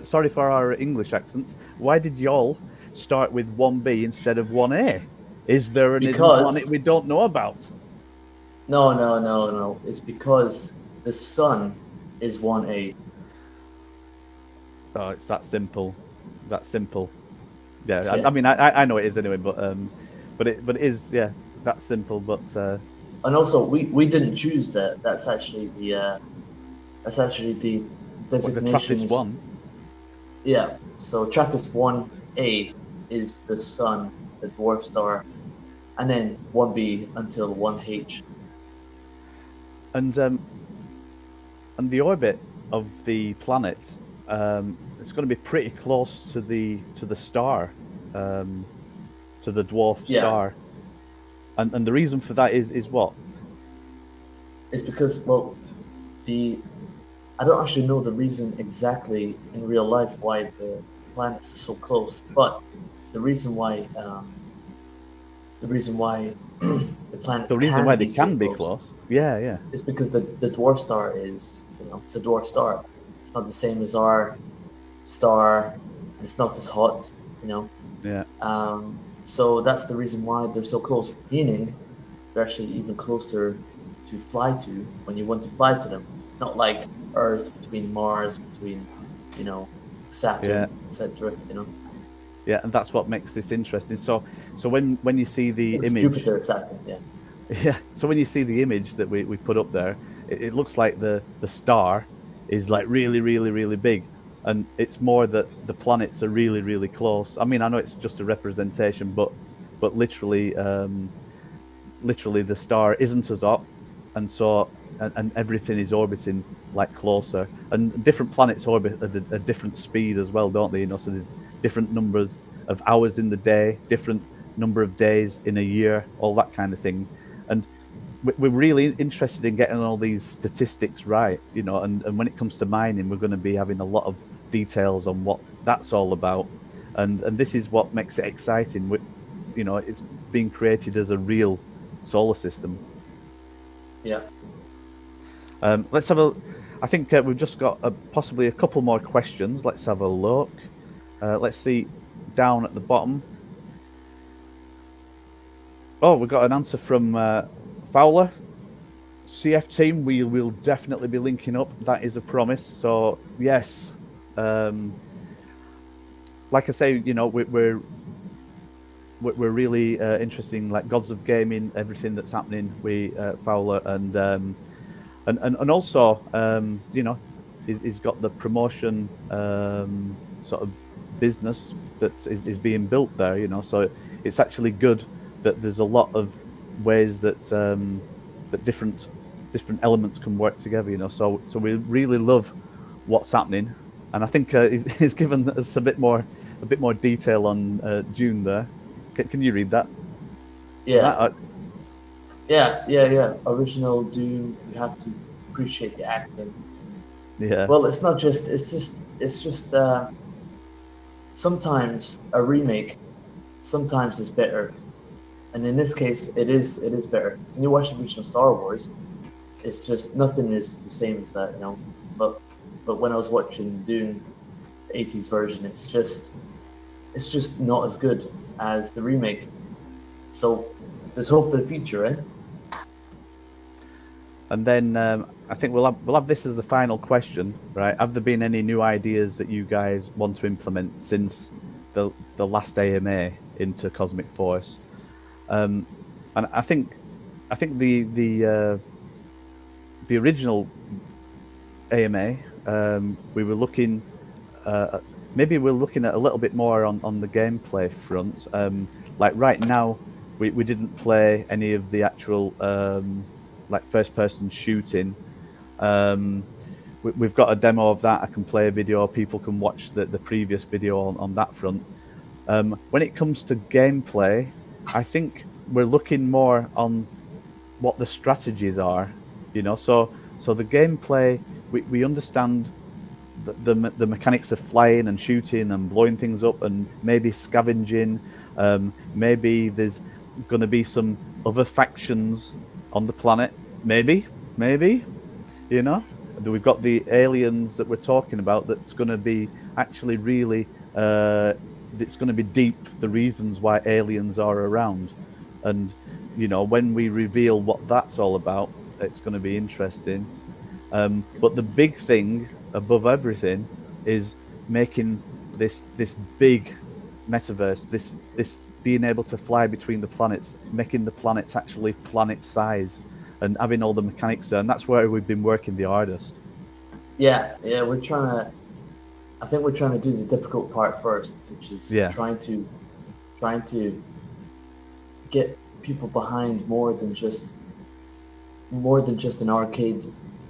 Sorry for our English accents. Why did y'all start with 1B instead of 1A? Is there an hidden planet we don't know about?
No. It's because the sun is 1A.
Oh, it's that simple. That simple. Yeah. I mean, I know it is anyway, but it is, yeah, that simple. But
and also we didn't choose that. That's actually the designation.
The TRAPPIST-1.
Yeah. So TRAPPIST-1A is the sun, the dwarf star, and then 1B until 1H.
And the orbit of the planet, it's going to be pretty close to the star, to the dwarf star. And the reason for that is what?
It's because, well, I don't actually know the reason exactly in real life why the planets are so close, but the reason why the planets can be close.
Yeah.
It's because the dwarf star is, it's a dwarf star. It's not the same as our star. It's not as hot,
Yeah.
So that's the reason why they're so close. Meaning, they're actually even closer to fly to when you want to fly to them. Not like Earth between Mars, between, you know, Saturn,
Yeah.
etc. You know,
Yeah, and that's what makes this interesting. So when you see the
it's
image,
Jupiter, Saturn. Yeah.
yeah. So when you see the image that we put up there, it looks like the star is like really, really, really big, and it's more that the planets are really, really close. I mean, I know it's just a representation, but literally, literally the star isn't as hot, and so and everything is orbiting like closer, and different planets orbit at a different speed as well, don't they? You know, so there's different numbers of hours in the day, different number of days in a year, all that kind of thing. And we're really interested in getting all these statistics right, you know, and when it comes to mining, we're going to be having a lot of details on what that's all about, and this is what makes it exciting. You know, it's being created as a real solar system.
Yeah.
Let's have a. I think we've just got possibly a couple more questions. Let's have a look. Let's see down at the bottom. Oh, we've got an answer from Fowler. CF team, we will definitely be linking up. That is a promise. So yes, like I say, you know, we're really interested in like Gods of Gaming, everything that's happening with Fowler, and also you know, he's got the promotion sort of business that is being built there, you know, so it's actually good that there's a lot of ways that that different elements can work together, you know, so we really love what's happening, and I think he's given us a bit more detail on June there. Can you read that?
Yeah. Yeah. Original Doom. You have to appreciate the acting.
Yeah.
Well, it's not just. It's just. Sometimes a remake, sometimes is better, and in this case, it is better. When you watch the original Star Wars, it's just nothing is the same as that, you know. But when I was watching Dune, the '80s version, it's just not as good as the remake. So there's hope for the future, eh?
And then I think we'll have this as the final question, right? Have there been any new ideas that you guys want to implement since the last AMA into Cosmic Force? And I think the original AMA, we were looking maybe we're looking at a little bit more on the gameplay front. Like right now, we didn't play any of the actual like first person shooting. We've got a demo of that. I can play a video. People can watch the previous video on that front. When it comes to gameplay, I think we're looking more on what the strategies are, you know. So the gameplay, we understand the mechanics of flying and shooting and blowing things up and maybe scavenging. Maybe there's going to be some other factions on the planet. Maybe, you know. We've got the aliens that we're talking about. That's going to be actually really. It's going to be deep. The reasons why aliens are around, and you know, when we reveal what that's all about, it's going to be interesting. But the big thing above everything is making this big metaverse, this being able to fly between the planets, making the planets actually planet size, and having all the mechanics there. And that's where we've been working the hardest.
Yeah, we're trying to. I think we're trying to do the difficult part first, which is trying to get people behind more than just an arcade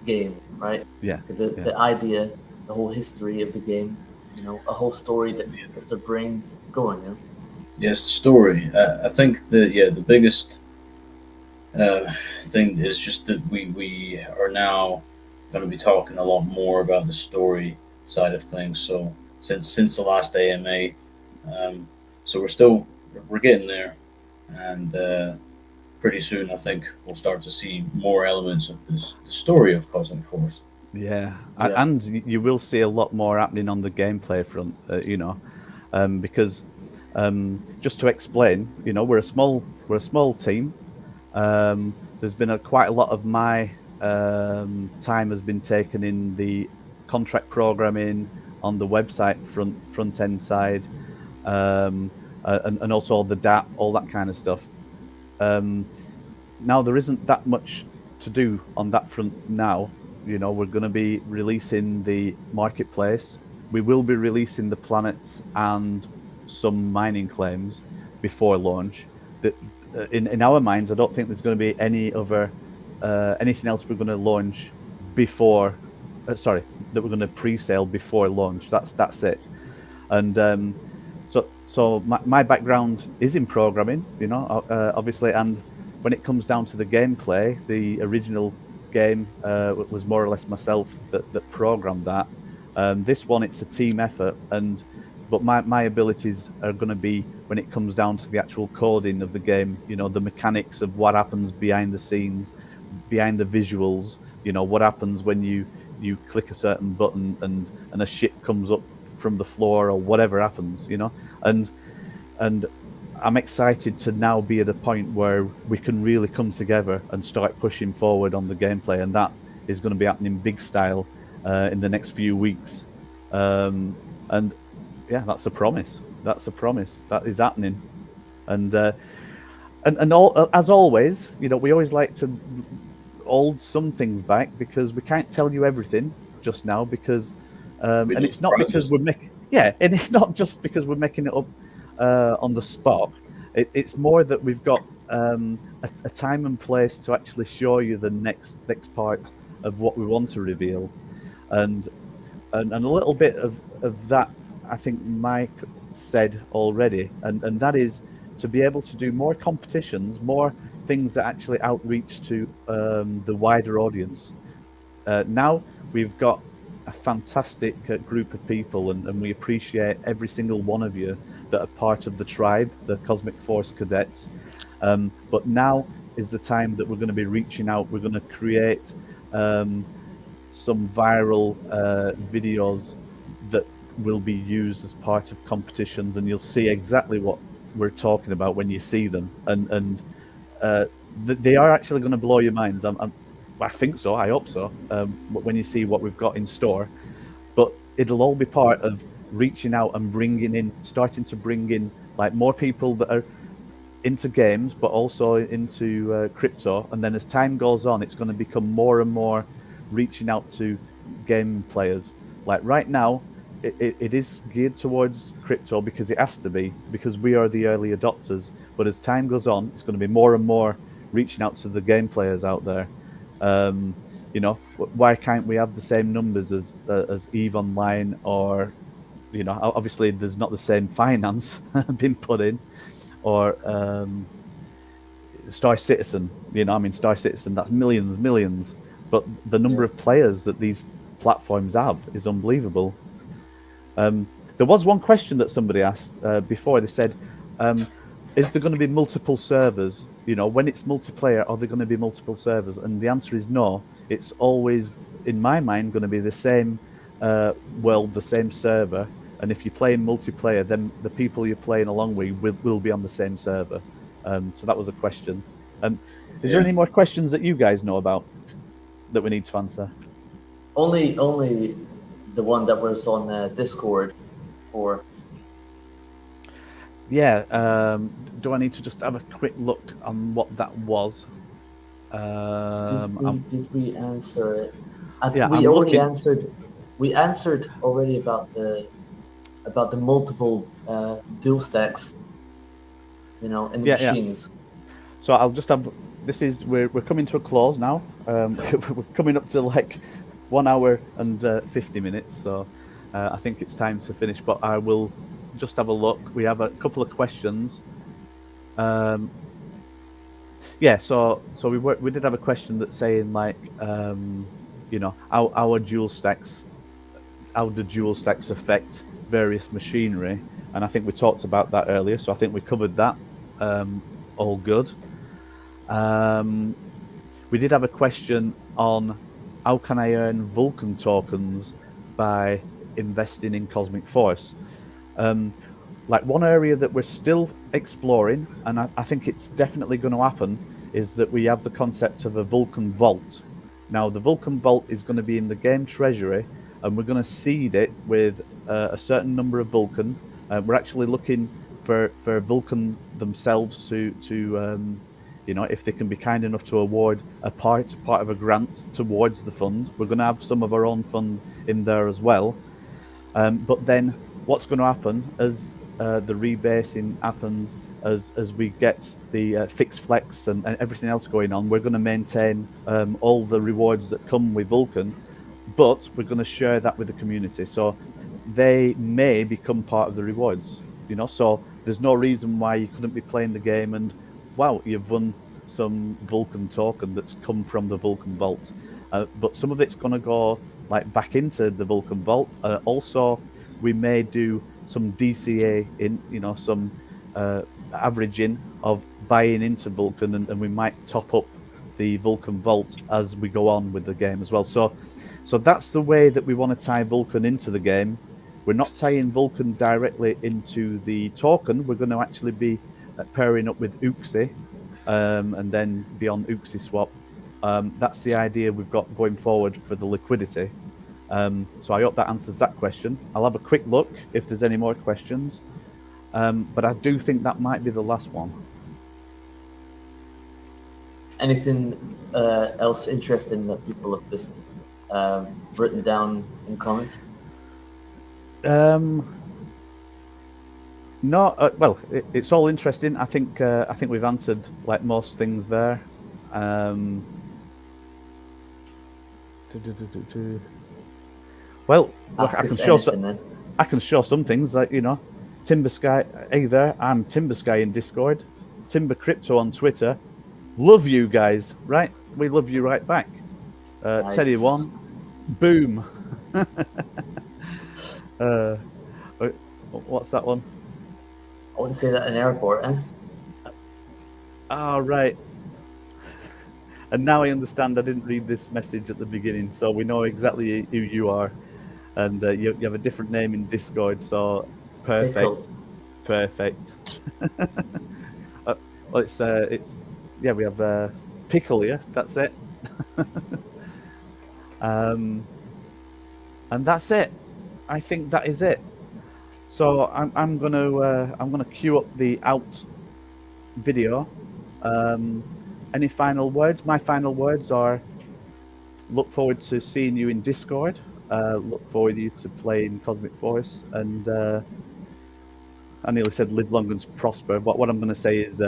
game, right?
Yeah.
The idea, the whole history of the game, you know, a whole story that gets the brain going, you know?
Yes, story. I think the biggest thing is just that we are now going to be talking a lot more about the story side of things. So since the last AMA, so we're getting there, and pretty soon I think we'll start to see more elements of the story of Cosmic Force.
Yeah, and you will see a lot more happening on the gameplay front, you know, because just to explain, you know, we're a small team. There's been quite a lot of my time has been taken in the contract programming on the website front end side, and also all the DApp, all that kind of stuff. Now there isn't that much to do on that front now. We're going to be releasing the marketplace. We will be releasing the planets and some mining claims before launch. That in our minds, I don't think there's going to be anything else we're going to launch before. Sorry, that we're going to pre-sale before launch. That's it. And so my background is in programming, obviously, and when it comes down to the gameplay, the original game was more or less myself that programmed that. This one, it's a team effort, but my abilities are going to be when it comes down to the actual coding of the game. The mechanics of what happens behind the scenes, behind the visuals. What happens when you click a certain button and a ship comes up from the floor or whatever happens. And I'm excited to now be at a point where we can really come together and start pushing forward on the gameplay, and that is going to be happening big style in the next few weeks. And yeah, that's a promise. That is happening. And all, as always, we always like to hold some things back because we can't tell you everything just now because and it's not because and it's not just because we're making it up on the spot. It's more that we've got a time and place to actually show you the next part of what we want to reveal, and a little bit of that I think Mike said already, and that is to be able to do more competitions, more things that actually outreach to the wider audience. Now we've got a fantastic group of people, and we appreciate every single one of you that are part of the tribe, the Cosmic Force Cadets. But now is the time that we're going to be reaching out. We're going to create some viral videos that will be used as part of competitions, and you'll see exactly what we're talking about when you see them. And they are actually going to blow your minds. I think so. I hope so. When you see what we've got in store, but it'll all be part of reaching out and starting to bring in like more people that are into games, but also into crypto. And then as time goes on, it's going to become more and more reaching out to game players. Like right now, it is geared towards crypto because it has to be, because we are the early adopters. But as time goes on, it's going to be more and more reaching out to the game players out there. Why can't we have the same numbers as EVE Online, or obviously there's not the same finance being put in, or Star Citizen. Star Citizen, that's millions, but the number of players that these platforms have is unbelievable. There was one question that somebody asked before. They said, is there going to be multiple servers? When it's multiplayer, are there going to be multiple servers? And the answer is no. It's always, in my mind, going to be the same world, the same server. And if you're playing multiplayer, then the people you're playing along with will be on the same server. So that was a question. Is there any more questions that you guys know about that we need to answer?
Only the one that was on Discord for.
Yeah. Do I need to just have a quick look on what that was?
Did we answer it?
Yeah,
we already answered. We answered already about the multiple dual stacks. In the machines.
Yeah. So I'll just have. We're coming to a close now. We're coming up to like 1 hour and 50 minutes. So I think it's time to finish. But I will just have a look. We have a couple of questions. So we did have a question that's saying like, how dual stacks affect various machinery, and I think we talked about that earlier. So I think we covered that. All good. We did have a question on how can I earn Vulcan tokens by investing in Cosmic Force. Like one area that we're still exploring, and I think it's definitely going to happen, is that we have the concept of a Vulcan vault. Now, the Vulcan vault is going to be in the game treasury, and we're going to seed it with a certain number of Vulcan. We're actually looking for Vulcan themselves to if they can be kind enough to award a part of a grant towards the fund. We're going to have some of our own fund in there as well. But then what's going to happen as the rebasing happens, as we get the fixed flex and everything else going on, we're going to maintain all the rewards that come with Vulcan, but we're going to share that with the community. So they may become part of the rewards, so there's no reason why you couldn't be playing the game and, wow, you've won some Vulcan token that's come from the Vulcan vault. But some of it's going to go back into the Vulcan vault. Also, we may do some DCA in, some averaging of buying into Vulcan, and we might top up the Vulcan vault as we go on with the game as well. So that's the way that we want to tie Vulcan into the game. We're not tying Vulcan directly into the token. We're going to actually be pairing up with Uxie, and then be on Uxie swap. That's the idea we've got going forward for the liquidity. So I hope that answers that question. I'll have a quick look if there's any more questions. But I do think that might be the last one.
Anything else interesting that people have just written down in comments?
No, well, it's all interesting. I think we've answered most things there. Well, look, I can show some things Timber Sky. Hey there, I'm Timber Sky in Discord, Timber Crypto on Twitter. Love you guys, right? We love you right back. Nice. Teddy One, boom. What's that one?
I wouldn't say that in an airport, eh?
Oh, right. And now I understand I didn't read this message at the beginning, so we know exactly who you are. And you have a different name in Discord, so perfect. Pickle. Perfect. Well, it's we have Pickle here, that's it. And that's it. I think that is it. So I'm gonna queue up the out video. Any final words? My final words are: look forward to seeing you in Discord. Look forward to you to playing Cosmic Force, and I nearly said live long and prosper. But what I'm going to say is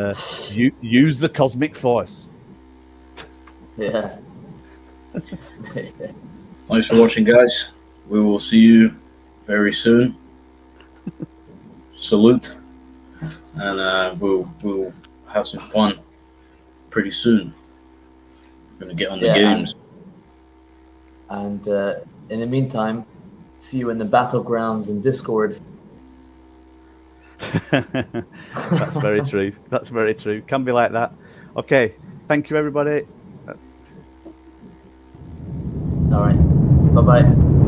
use the Cosmic Force.
Yeah.
Thanks for watching, guys. We will see you very soon. Salute, and we'll have some fun pretty soon. We're gonna get on the games.
And in the meantime, see you in the battlegrounds in Discord.
That's very true. That's very true. Can be like that. Okay. Thank you, everybody.
All right. Bye-bye.